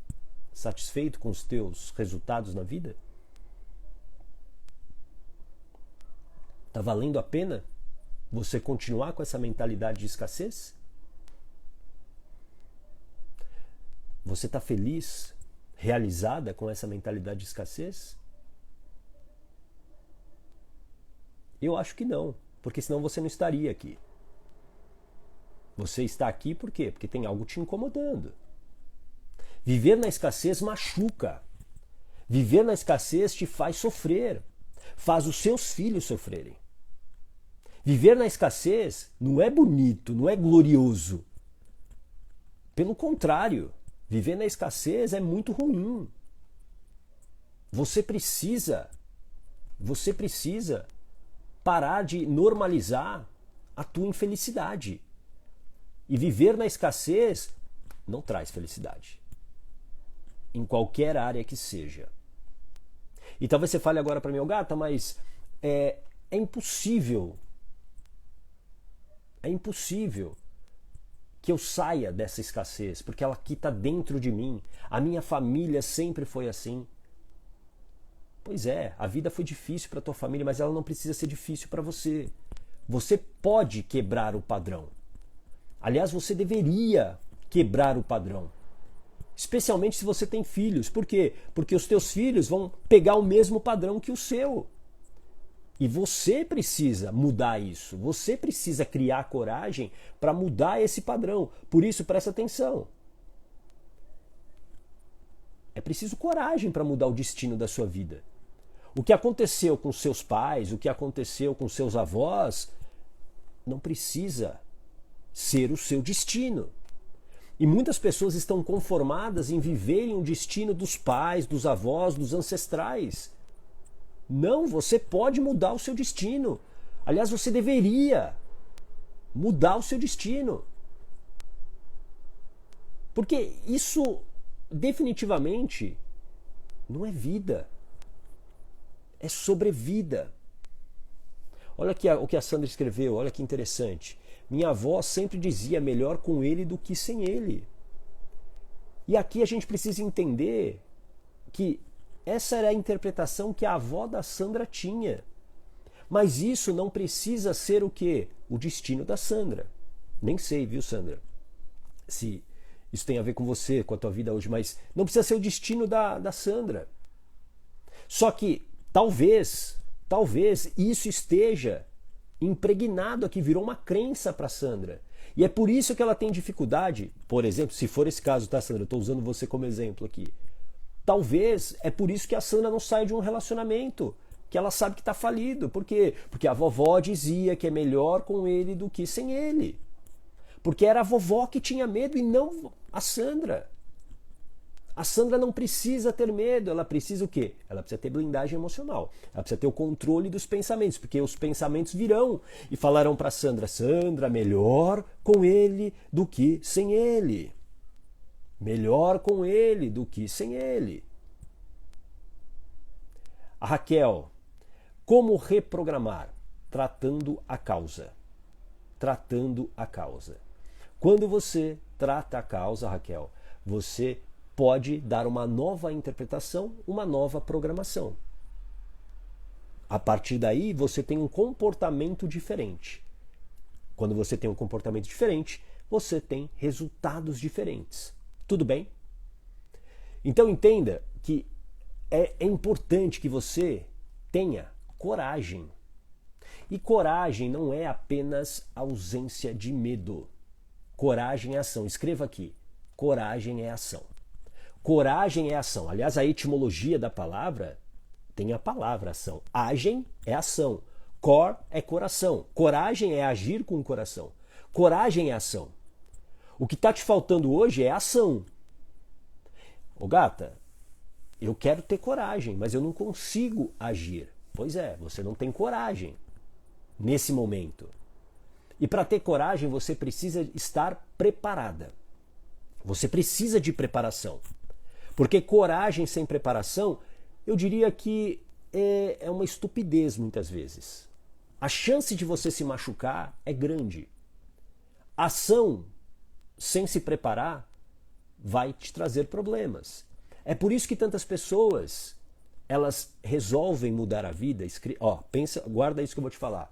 Satisfeito com os teus resultados na vida? Está valendo a pena você continuar com essa mentalidade de escassez? Você está feliz, realizada com essa mentalidade de escassez? Eu acho que não, porque senão você não estaria aqui. Você está aqui por quê? Porque tem algo te incomodando. Viver na escassez machuca. Viver na escassez te faz sofrer. Faz os seus filhos sofrerem. Viver na escassez não é bonito, não é glorioso. Pelo contrário, viver na escassez é muito ruim. Você precisa parar de normalizar a tua infelicidade. E viver na escassez não traz felicidade. Em qualquer área que seja. E talvez você fale agora para mim, Gata, mas é impossível. É impossível que eu saia dessa escassez, porque ela aqui está dentro de mim. A minha família sempre foi assim. Pois é, a vida foi difícil para tua família, mas ela não precisa ser difícil para você. Você pode quebrar o padrão. Aliás, você deveria quebrar o padrão. Especialmente se você tem filhos. Por quê? Porque os teus filhos vão pegar o mesmo padrão que o seu. E você precisa mudar isso. Você precisa criar coragem para mudar esse padrão. Por isso, presta atenção. É preciso coragem para mudar o destino da sua vida. O que aconteceu com seus pais, o que aconteceu com seus avós, não precisa ser o seu destino. E muitas pessoas estão conformadas em viverem o destino dos pais, dos avós, dos ancestrais. Não, você pode mudar o seu destino. Aliás, você deveria mudar o seu destino. Porque isso definitivamente não é vida. É sobrevida. Olha aqui o que a Sandra escreveu, olha que interessante. Minha avó sempre dizia melhor com ele do que sem ele. E aqui a gente precisa entender que essa era a interpretação que a avó da Sandra tinha. Mas isso não precisa ser o quê? O destino da Sandra. Nem sei, viu, Sandra? Se isso tem a ver com você, com a tua vida hoje, mas não precisa ser o destino da Sandra. Só que talvez isso esteja impregnado aqui, virou uma crença para Sandra. E é por isso que ela tem dificuldade, por exemplo, se for esse caso, tá, Sandra? Eu estou usando você como exemplo aqui. Talvez é por isso que a Sandra não sai de um relacionamento, que ela sabe que está falido. Por quê? Porque a vovó dizia que é melhor com ele do que sem ele. Porque era a vovó que tinha medo e não a Sandra. A Sandra não precisa ter medo, ela precisa o quê? Ela precisa ter blindagem emocional. Ela precisa ter o controle dos pensamentos, porque os pensamentos virão e falarão para Sandra, Sandra, melhor com ele do que sem ele. Melhor com ele do que sem ele. A Raquel, como reprogramar? Tratando a causa. Tratando a causa. Quando você trata a causa, Raquel, você pode dar uma nova interpretação, uma nova programação. A partir daí, você tem um comportamento diferente. Quando você tem um comportamento diferente, você tem resultados diferentes. Tudo bem? Então entenda que é importante que você tenha coragem. E coragem não é apenas ausência de medo. Coragem é ação. Escreva aqui. Coragem é ação. Coragem é ação. Aliás, a etimologia da palavra tem a palavra ação. Agem é ação. Cor é coração. Coragem é agir com o coração. Coragem é ação. O que está te faltando hoje é ação. Ô gata, eu quero ter coragem, mas eu não consigo agir. Pois é, você não tem coragem nesse momento. E para ter coragem, você precisa estar preparada. Você precisa de preparação. Porque coragem sem preparação, eu diria que é uma estupidez muitas vezes. A chance de você se machucar é grande. Ação sem se preparar vai te trazer problemas. É por isso que tantas pessoas, elas resolvem mudar a vida. Pensa, guarda isso que eu vou te falar.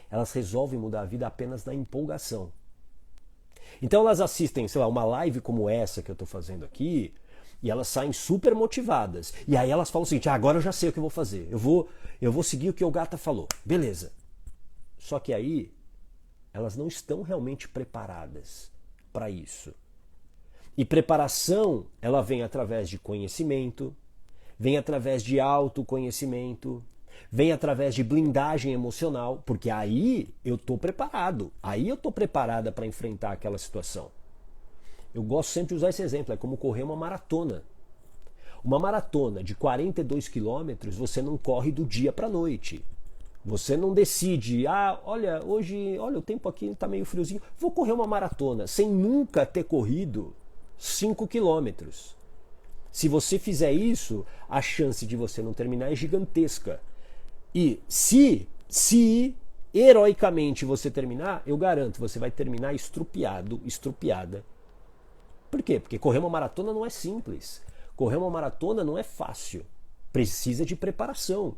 Elas resolvem mudar a vida apenas na empolgação. Então elas assistem, sei lá, uma live como essa que eu estou fazendo aqui, e elas saem super motivadas. E aí elas falam o seguinte, agora eu já sei o que eu vou fazer. Eu vou seguir o que o Gata falou. Beleza. Só que aí elas não estão realmente preparadas para isso. E preparação, ela vem através de conhecimento, vem através de autoconhecimento, vem através de blindagem emocional, porque aí eu estou preparado, aí eu estou preparada para enfrentar aquela situação. Eu gosto sempre de usar esse exemplo, é como correr uma maratona. Uma maratona de 42 quilômetros você não corre do dia para a noite. Você não decide, olha, o tempo aqui está meio friozinho, vou correr uma maratona, sem nunca ter corrido 5 quilômetros. Se você fizer isso, a chance de você não terminar é gigantesca. E se heroicamente você terminar, eu garanto, você vai terminar estrupiada. Por quê? Porque correr uma maratona não é simples. Correr uma maratona não é fácil. Precisa de preparação.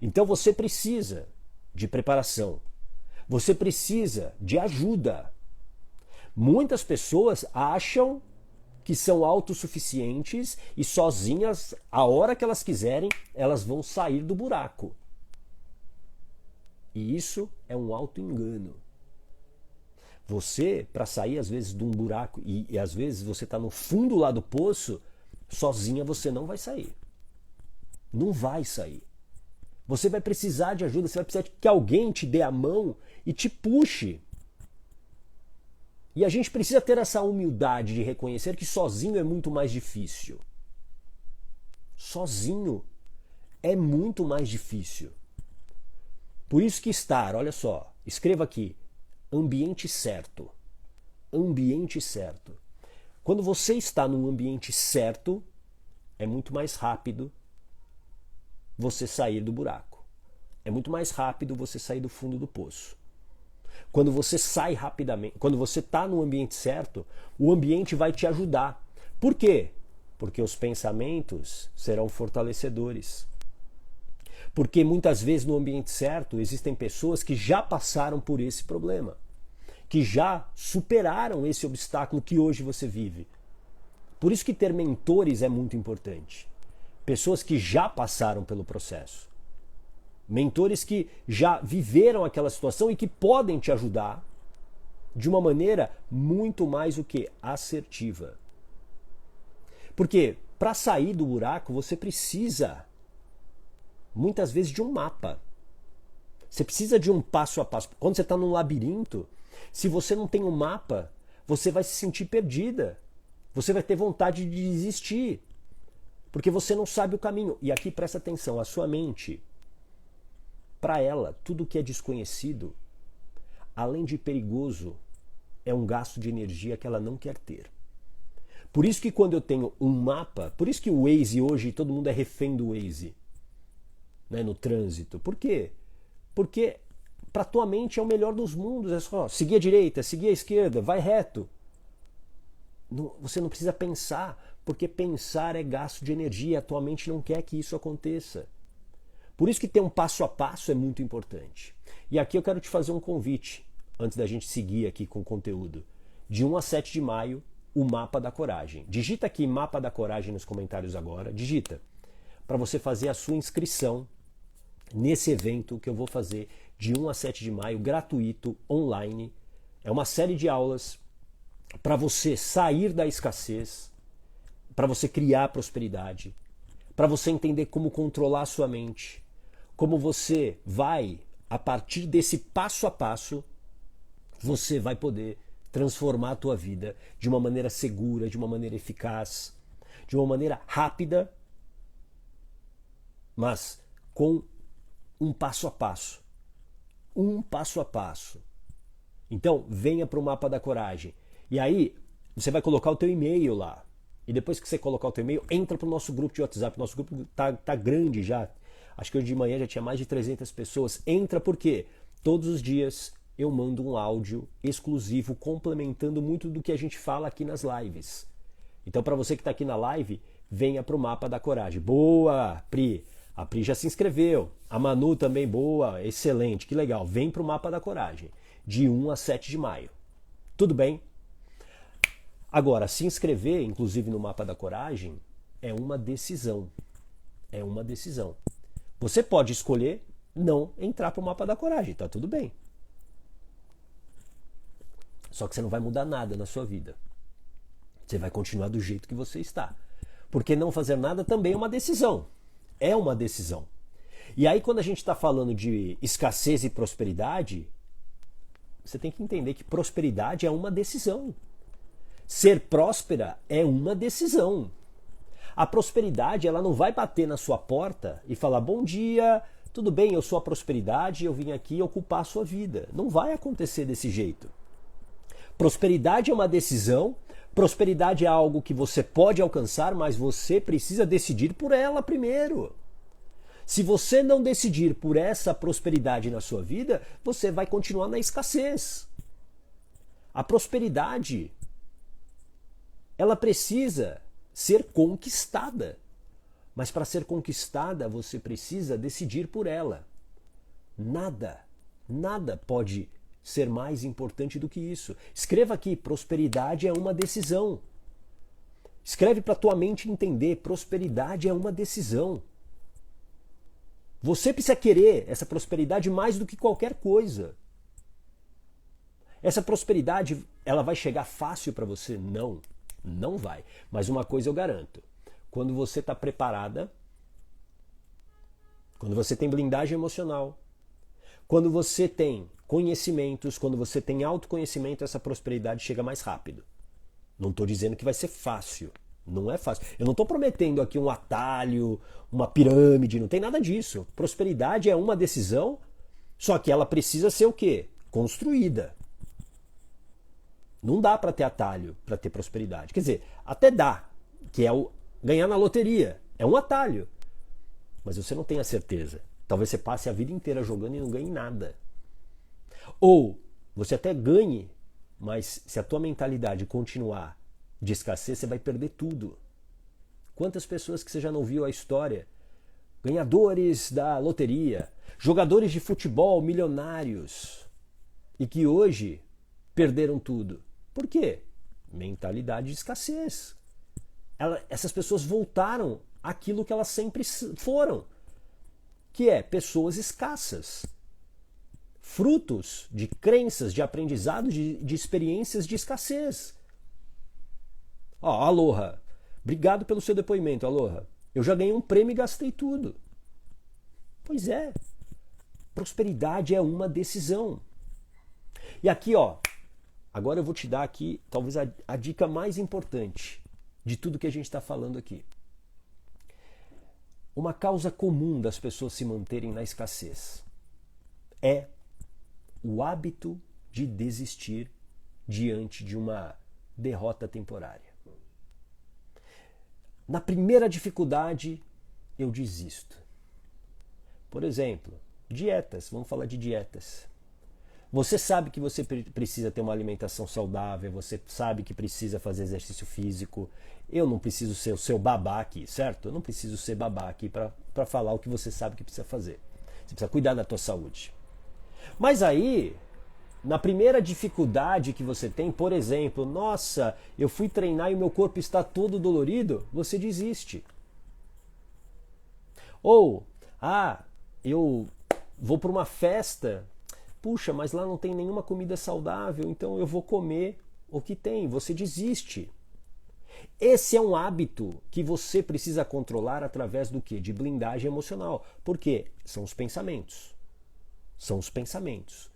Então você precisa de preparação. Você precisa de ajuda. Muitas pessoas acham que são autossuficientes e sozinhas, a hora que elas quiserem, elas vão sair do buraco. E isso é um auto-engano. Você, para sair às vezes de um buraco, e às vezes você está no fundo lá do poço, sozinha você não vai sair. Não vai sair. Você vai precisar de ajuda, você vai precisar que alguém te dê a mão e te puxe. E a gente precisa ter essa humildade de reconhecer que sozinho é muito mais difícil. Sozinho é muito mais difícil. Por isso que olha só, escreva aqui, ambiente certo. Ambiente certo. Quando você está num ambiente certo, é muito mais rápido você sair do buraco. É muito mais rápido você sair do fundo do poço. Quando você sai rapidamente, quando você está no ambiente certo, o ambiente vai te ajudar. Por quê? Porque os pensamentos serão fortalecedores. Porque muitas vezes no ambiente certo existem pessoas que já passaram por esse problema, que já superaram esse obstáculo que hoje você vive. Por isso que ter mentores é muito importante. Pessoas que já passaram pelo processo. Mentores que já viveram aquela situação e que podem te ajudar de uma maneira muito mais o que assertiva. Porque para sair do buraco você precisa muitas vezes de um mapa. Você precisa de um passo a passo. Quando você está num labirinto, se você não tem um mapa, você vai se sentir perdida. Você vai ter vontade de desistir. Porque você não sabe o caminho. E aqui presta atenção, a sua mente, para ela, tudo que é desconhecido, além de perigoso, é um gasto de energia que ela não quer ter. Por isso que quando eu tenho um mapa, por isso que o Waze hoje, todo mundo é refém do Waze, né, no trânsito. Por quê? Porque para tua mente é o melhor dos mundos, é só seguir a direita, seguir a esquerda, vai reto. Você não precisa pensar, porque pensar é gasto de energia, a tua mente não quer que isso aconteça. Por isso que ter um passo a passo é muito importante. E aqui eu quero te fazer um convite, antes da gente seguir aqui com o conteúdo. De 1 a 7 de maio, o Mapa da Coragem. Digita aqui Mapa da Coragem nos comentários agora, digita, para você fazer a sua inscrição nesse evento que eu vou fazer de 1 a 7 de maio, gratuito, online. É uma série de aulas para você sair da escassez, para você criar prosperidade, para você entender como controlar a sua mente, como você vai, a partir desse passo a passo, você vai poder transformar a tua vida de uma maneira segura, de uma maneira eficaz, de uma maneira rápida, mas com um passo a passo. Um passo a passo. Então, venha para o Mapa da Coragem. E aí, você vai colocar o teu e-mail lá. E depois que você colocar o teu e-mail, entra para o nosso grupo de WhatsApp. Nosso grupo tá grande já. Acho que hoje de manhã já tinha mais de 300 pessoas. Entra porque todos os dias eu mando um áudio exclusivo complementando muito do que a gente fala aqui nas lives. Então, para você que está aqui na live, venha para o Mapa da Coragem. Boa, Pri! A Pri já se inscreveu. A Manu também, boa, excelente, que legal. Vem para o Mapa da Coragem, de 1 a 7 de maio. Tudo bem? Agora, se inscrever, inclusive no Mapa da Coragem, é uma decisão. É uma decisão. Você pode escolher não entrar para o Mapa da Coragem, tá tudo bem. Só que você não vai mudar nada na sua vida. Você vai continuar do jeito que você está. Porque não fazer nada também é uma decisão. É uma decisão. E aí, quando a gente está falando de escassez e prosperidade, você tem que entender que prosperidade é uma decisão. Ser próspera é uma decisão. A prosperidade, ela não vai bater na sua porta e falar: bom dia, tudo bem, eu sou a prosperidade, eu vim aqui ocupar a sua vida. Não vai acontecer desse jeito. Prosperidade é uma decisão, prosperidade é algo que você pode alcançar, mas você precisa decidir por ela primeiro. Se você não decidir por essa prosperidade na sua vida, você vai continuar na escassez. A prosperidade, ela precisa ser conquistada. Mas para ser conquistada, você precisa decidir por ela. Nada pode ser mais importante do que isso. Escreva aqui, prosperidade é uma decisão. Escreve para tua mente entender, prosperidade é uma decisão. Você precisa querer essa prosperidade mais do que qualquer coisa. Essa prosperidade, ela vai chegar fácil para você? Não vai. Mas uma coisa eu garanto. Quando você está preparada, quando você tem blindagem emocional, quando você tem conhecimentos, quando você tem autoconhecimento, essa prosperidade chega mais rápido. Não estou dizendo que vai ser fácil. Não é fácil. Eu não estou prometendo aqui um atalho, uma pirâmide, não tem nada disso. Prosperidade é uma decisão, só que ela precisa ser o quê? Construída. Não dá para ter atalho, para ter prosperidade. Quer dizer, até dá, que é o ganhar na loteria. É um atalho. Mas você não tem a certeza. Talvez você passe a vida inteira jogando e não ganhe nada. Ou você até ganhe, mas se a tua mentalidade continuar de escassez, você vai perder tudo. Quantas pessoas que você já não viu a história? Ganhadores da loteria, jogadores de futebol milionários e que hoje perderam tudo. Por quê? Mentalidade de escassez. Essas pessoas voltaram àquilo que elas sempre foram, que é pessoas escassas. Frutos de crenças, de aprendizado, de experiências de escassez. Ó, Aloha, obrigado pelo seu depoimento, Aloha. Eu já ganhei um prêmio e gastei tudo. Pois é, prosperidade é uma decisão. E aqui, ó, agora eu vou te dar aqui talvez a dica mais importante de tudo que a gente está falando aqui. Uma causa comum das pessoas se manterem na escassez é o hábito de desistir diante de uma derrota temporária. Na primeira dificuldade, eu desisto. Por exemplo, dietas. Vamos falar de dietas. Você sabe que você precisa ter uma alimentação saudável, você sabe que precisa fazer exercício físico. Eu não preciso ser o seu babá aqui, certo? Eu não preciso ser babá aqui para falar o que você sabe que precisa fazer. Você precisa cuidar da tua saúde. Mas aí, na primeira dificuldade que você tem, por exemplo, nossa, eu fui treinar e o meu corpo está todo dolorido, você desiste. Ou, eu vou para uma festa, puxa, mas lá não tem nenhuma comida saudável, então eu vou comer o que tem, você desiste. Esse é um hábito que você precisa controlar através do quê? De blindagem emocional. Por quê? São os pensamentos. São os pensamentos.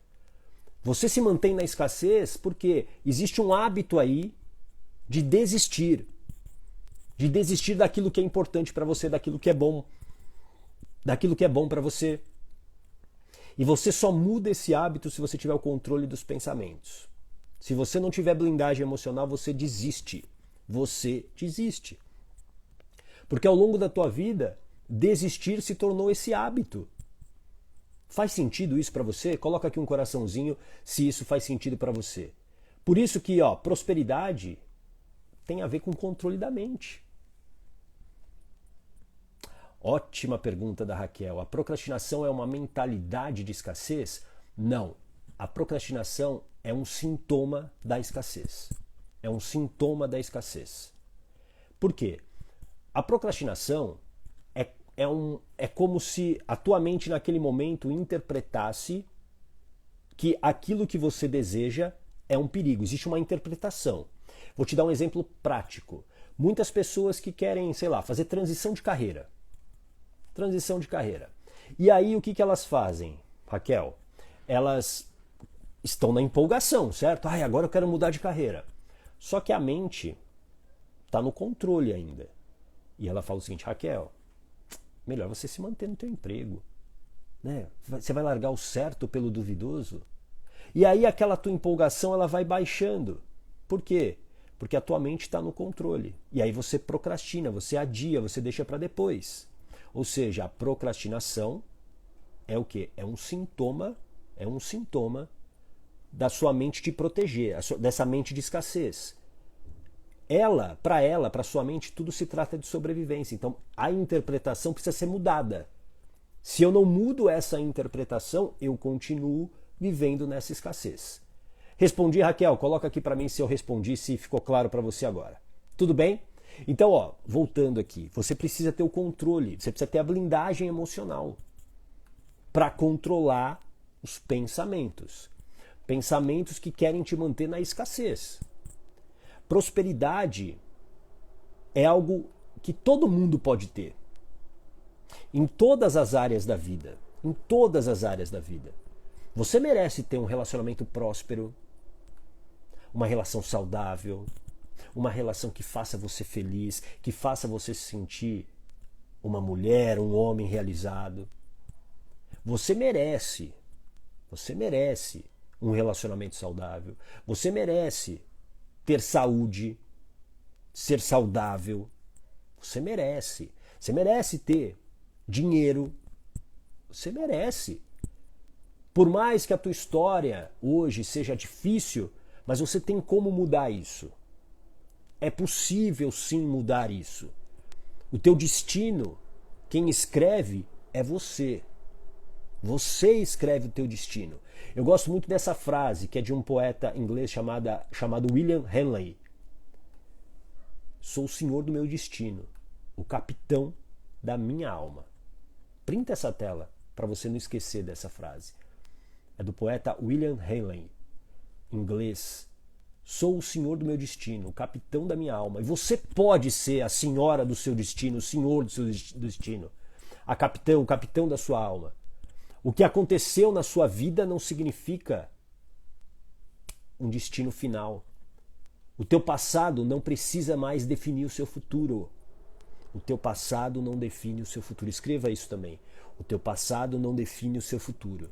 Você se mantém na escassez porque existe um hábito aí de desistir. De desistir daquilo que é importante para você, daquilo que é bom. Daquilo que é bom para você. E você só muda esse hábito se você tiver o controle dos pensamentos. Se você não tiver blindagem emocional, você desiste. Você desiste. Porque ao longo da tua vida, desistir se tornou esse hábito. Faz sentido isso para você? Coloca aqui um coraçãozinho se isso faz sentido para você. Por isso que, prosperidade tem a ver com o controle da mente. Ótima pergunta da Raquel. A procrastinação é uma mentalidade de escassez? Não. A procrastinação é um sintoma da escassez. É um sintoma da escassez. Por quê? A procrastinação é como se a tua mente naquele momento interpretasse que aquilo que você deseja é um perigo. Existe uma interpretação. Vou te dar um exemplo prático. Muitas pessoas que querem, fazer transição de carreira. Transição de carreira. E aí o que elas fazem, Raquel? Elas estão na empolgação, certo? Agora eu quero mudar de carreira. Só que a mente está no controle ainda. E ela fala o seguinte, Raquel, melhor você se manter no teu emprego. Né? Você vai largar o certo pelo duvidoso? E aí aquela tua empolgação ela vai baixando. Por quê? Porque a tua mente está no controle. E aí você procrastina, você adia, você deixa para depois. Ou seja, a procrastinação é o quê? É um sintoma da sua mente te proteger, dessa mente de escassez. Para sua mente, tudo se trata de sobrevivência. Então, a interpretação precisa ser mudada. Se eu não mudo essa interpretação, eu continuo vivendo nessa escassez. Respondi, Raquel? Coloca aqui para mim se eu respondi, se ficou claro para você agora. Tudo bem? Então, voltando aqui, você precisa ter o controle, você precisa ter a blindagem emocional para controlar os pensamentos. Pensamentos que querem te manter na escassez. Prosperidade é algo que todo mundo pode ter. Em todas as áreas da vida. Em todas as áreas da vida. Você merece ter um relacionamento próspero, uma relação saudável, uma relação que faça você feliz, que faça você se sentir uma mulher, um homem realizado. Você merece um relacionamento saudável. Você merece ter saúde, ser saudável. Você merece ter dinheiro. Você merece. Por mais que a tua história hoje seja difícil, mas você tem como mudar isso. É possível sim mudar isso. O teu destino, quem escreve é você. Você escreve o teu destino. Eu gosto muito dessa frase, que é de um poeta inglês chamado William Henley. Sou o senhor do meu destino, o capitão da minha alma. Printa essa tela para você não esquecer dessa frase. É do poeta William Henley, inglês. Sou o senhor do meu destino, o capitão da minha alma. E você pode ser a senhora do seu destino, o senhor do seu destino. O capitão da sua alma. O que aconteceu na sua vida não significa um destino final. O teu passado não precisa mais definir o seu futuro. O teu passado não define o seu futuro. Escreva isso também. O teu passado não define o seu futuro.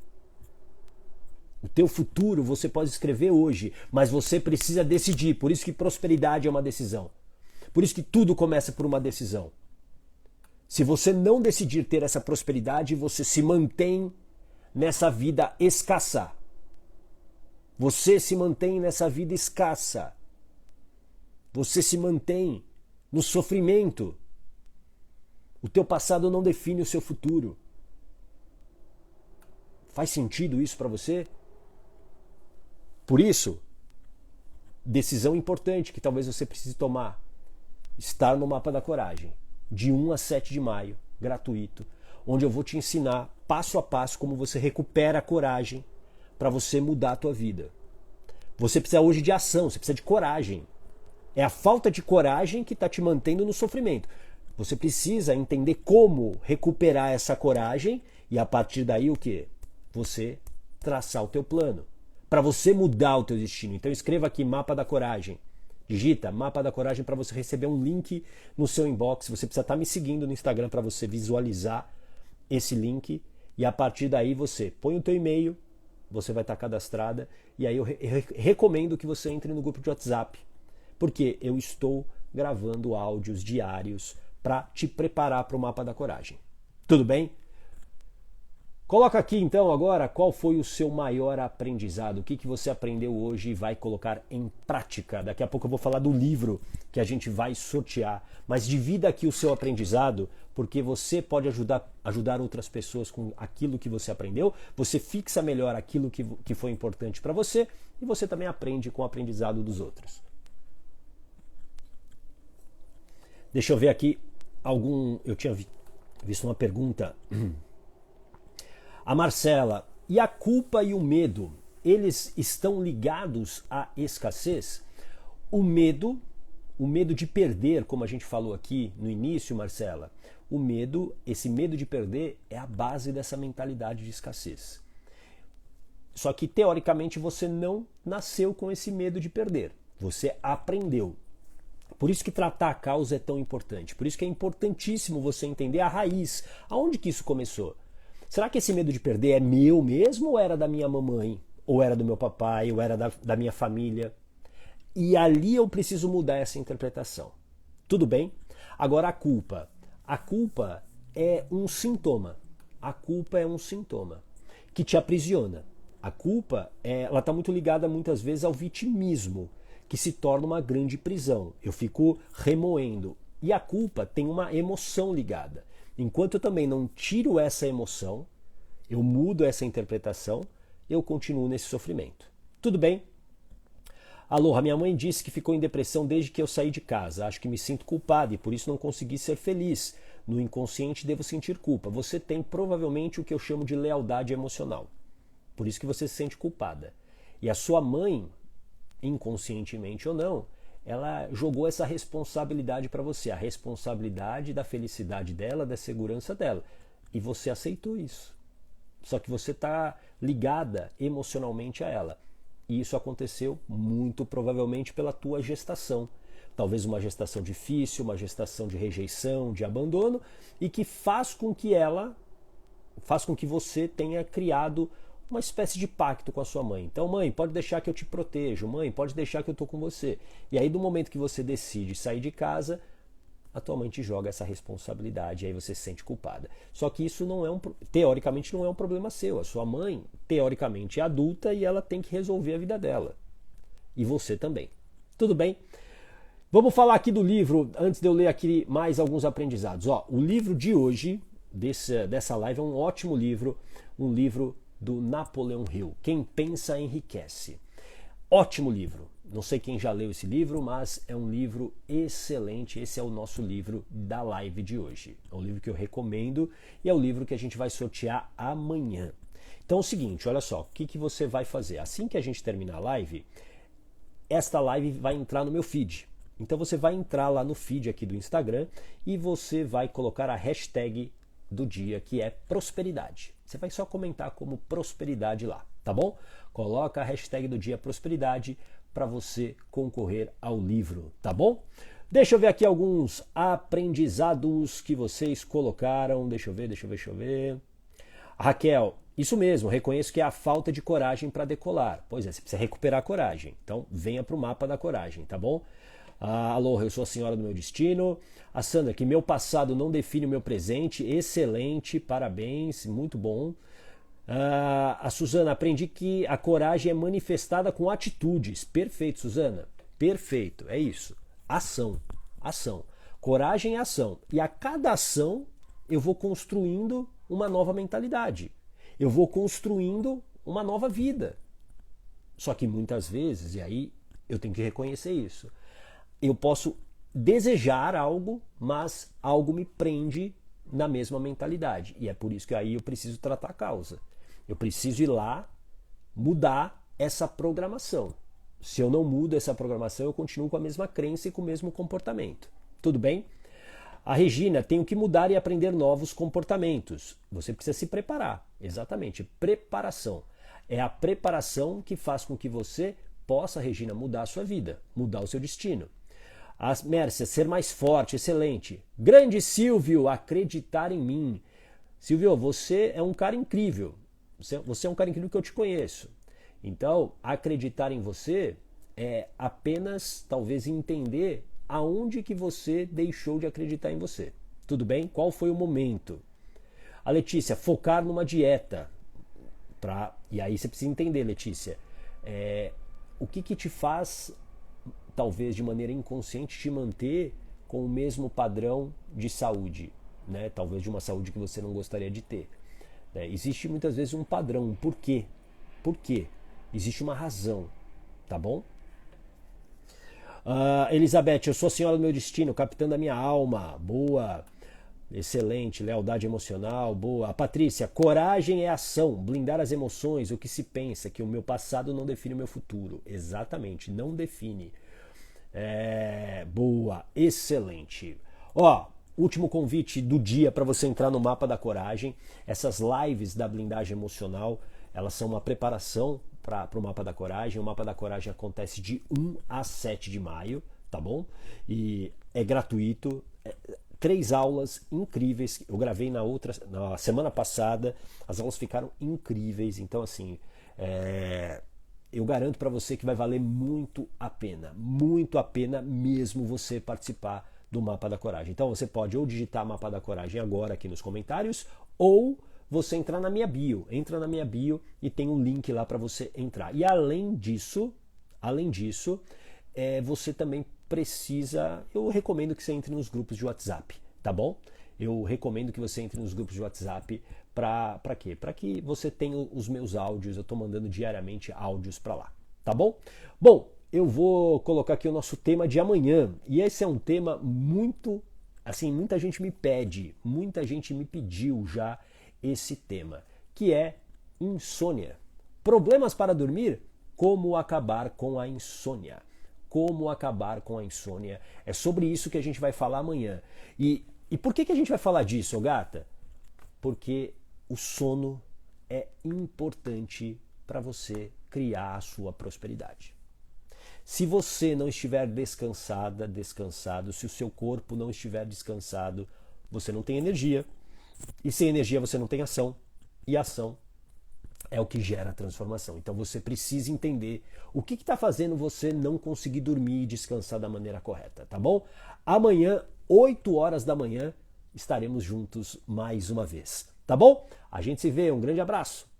O teu futuro você pode escrever hoje, mas você precisa decidir. Por isso que prosperidade é uma decisão. Por isso que tudo começa por uma decisão. Se você não decidir ter essa prosperidade, você se mantém nessa vida escassa. Você se mantém nessa vida escassa. Você se mantém no sofrimento. O teu passado não define o seu futuro. Faz sentido isso para você? Por isso, decisão importante que talvez você precise tomar. Estar no Mapa da Coragem, de 1 a 7 de maio, gratuito, onde eu vou te ensinar passo a passo como você recupera a coragem para você mudar a tua vida. Você precisa hoje de ação, você precisa de coragem. É a falta de coragem que está te mantendo no sofrimento. Você precisa entender como recuperar essa coragem e a partir daí o quê? Você traçar o teu plano. Para você mudar o teu destino. Então escreva aqui Mapa da Coragem. Digita Mapa da Coragem para você receber um link no seu inbox. Você precisa estar me seguindo no Instagram para você visualizar esse link. E a partir daí você põe o teu e-mail, você vai estar cadastrada. E aí eu recomendo que você entre no grupo de WhatsApp. Porque eu estou gravando áudios diários para te preparar para o Mapa da Coragem. Tudo bem? Coloca aqui então agora qual foi o seu maior aprendizado, o que você aprendeu hoje e vai colocar em prática. Daqui a pouco eu vou falar do livro que a gente vai sortear, mas divida aqui o seu aprendizado, porque você pode ajudar outras pessoas com aquilo que você aprendeu, você fixa melhor aquilo que foi importante para você e você também aprende com o aprendizado dos outros. Deixa eu ver aqui eu tinha visto uma pergunta. A Marcela, e a culpa e o medo, eles estão ligados à escassez? O medo de perder, como a gente falou aqui no início, Marcela, esse medo de perder é a base dessa mentalidade de escassez. Só que, teoricamente, você não nasceu com esse medo de perder, você aprendeu. Por isso que tratar a causa é tão importante, por isso que é importantíssimo você entender a raiz, aonde que isso começou. Será que esse medo de perder é meu mesmo ou era da minha mamãe? Ou era do meu papai? Ou era da minha família? E ali eu preciso mudar essa interpretação. Tudo bem? Agora a culpa. A culpa é um sintoma. A culpa é um sintoma que te aprisiona. A culpa, ela está muito ligada muitas vezes ao vitimismo, que se torna uma grande prisão. Eu fico remoendo. E a culpa tem uma emoção ligada. Enquanto eu também não tiro essa emoção, eu mudo essa interpretação, eu continuo nesse sofrimento. Tudo bem? Aloha, minha mãe disse que ficou em depressão desde que eu saí de casa. Acho que me sinto culpada e por isso não consegui ser feliz. No inconsciente devo sentir culpa. Você tem provavelmente o que eu chamo de lealdade emocional. Por isso que você se sente culpada. E a sua mãe, inconscientemente ou não, ela jogou essa responsabilidade para você, a responsabilidade da felicidade dela, da segurança dela. E você aceitou isso. Só que você está ligada emocionalmente a ela. E isso aconteceu muito provavelmente pela tua gestação. Talvez uma gestação difícil, uma gestação de rejeição, de abandono, e que faz com que você tenha criado uma espécie de pacto com a sua mãe. Então, mãe, pode deixar que eu te protejo. Mãe, pode deixar que eu estou com você. E aí, do momento que você decide sair de casa, a tua mãe te joga essa responsabilidade e aí você se sente culpada. Só que isso não é teoricamente não é um problema seu. A sua mãe, teoricamente, é adulta e ela tem que resolver a vida dela. E você também. Tudo bem? Vamos falar aqui do livro, antes de eu ler aqui mais alguns aprendizados. Ó, o livro de hoje, dessa live, é um ótimo livro, um livro do Napoleão Hill, Quem Pensa Enriquece. Ótimo livro. Não sei quem já leu esse livro, mas é um livro excelente. Esse é o nosso livro da live de hoje. É um livro que eu recomendo e é o livro que a gente vai sortear amanhã. Então é o seguinte, olha só, o que você vai fazer? Assim que a gente terminar a live, esta live vai entrar no meu feed. Então você vai entrar lá no feed aqui do Instagram e você vai colocar a hashtag do dia, que é prosperidade. Você vai só comentar como prosperidade lá, tá bom? Coloca a hashtag do dia prosperidade para você concorrer ao livro, tá bom? Deixa eu ver aqui alguns aprendizados que vocês colocaram. Deixa eu ver. Raquel, isso mesmo, reconheço que é a falta de coragem para decolar. Pois é, você precisa recuperar a coragem. Então venha para o mapa da coragem, tá bom? Alô, eu sou a senhora do meu destino. A Sandra, que meu passado não define o meu presente. Excelente, parabéns, muito bom. A Suzana, aprendi que a coragem é manifestada com atitudes. Perfeito, Suzana. Perfeito, é isso. Ação. Coragem é ação. E a cada ação eu vou construindo uma nova mentalidade. Eu vou construindo uma nova vida. Só que muitas vezes, e aí eu tenho que reconhecer isso, eu posso desejar algo, mas algo me prende na mesma mentalidade. E é por isso que aí eu preciso tratar a causa. Eu preciso ir lá mudar essa programação. Se eu não mudo essa programação, eu continuo com a mesma crença e com o mesmo comportamento. Tudo bem? A Regina, tenho que mudar e aprender novos comportamentos. Você precisa se preparar. Exatamente, preparação. É a preparação que faz com que você possa, Regina, mudar a sua vida, mudar o seu destino. A Mércia, ser mais forte, excelente. Grande Silvio, acreditar em mim. Silvio, você é um cara incrível. Você é um cara incrível que eu te conheço. Então, acreditar em você é apenas, talvez, entender aonde que você deixou de acreditar em você. Tudo bem? Qual foi o momento? A Letícia, focar numa dieta. E aí você precisa entender, Letícia, o que te faz, talvez de maneira inconsciente, te manter com o mesmo padrão de saúde, né? Talvez de uma saúde que você não gostaria de ter. Existe muitas vezes um padrão, um porquê. Por quê? Existe uma razão, tá bom? Elizabeth, eu sou a senhora do meu destino, capitã da minha alma. Boa, excelente. Lealdade emocional, boa. A Patrícia, coragem é ação, blindar as emoções, o que se pensa, que o meu passado não define o meu futuro. Exatamente, não define. Boa, excelente. Último convite do dia para você entrar no Mapa da Coragem. Essas lives da blindagem emocional, elas são uma preparação para o Mapa da Coragem. O Mapa da Coragem acontece de 1 a 7 de maio, tá bom? E é gratuito. 3 aulas incríveis. Eu gravei na semana passada. As aulas ficaram incríveis. Então, assim, eu garanto para você que vai valer muito a pena mesmo você participar do Mapa da Coragem. Então você pode ou digitar Mapa da Coragem agora aqui nos comentários, ou você entrar na minha bio. Entra na minha bio e tem um link lá para você entrar. E além disso, você também precisa, eu recomendo que você entre nos grupos de WhatsApp, tá bom? Eu recomendo que você entre nos grupos de WhatsApp para quê? Para que você tenha os meus áudios, eu estou mandando diariamente áudios para lá, tá bom? Bom, eu vou colocar aqui o nosso tema de amanhã, e esse é um tema muito, assim, muita gente me pede, muita gente me pediu já esse tema, que é insônia. Problemas para dormir? Como acabar com a insônia? Como acabar com a insônia? É sobre isso que a gente vai falar amanhã. E por que a gente vai falar disso, gata? Porque o sono é importante para você criar a sua prosperidade. Se você não estiver descansado, se o seu corpo não estiver descansado, você não tem energia. E sem energia você não tem ação. E ação é o que gera a transformação. Então você precisa entender o que está fazendo você não conseguir dormir e descansar da maneira correta, tá bom? Amanhã, 8 horas da manhã, estaremos juntos mais uma vez, tá bom? A gente se vê, um grande abraço!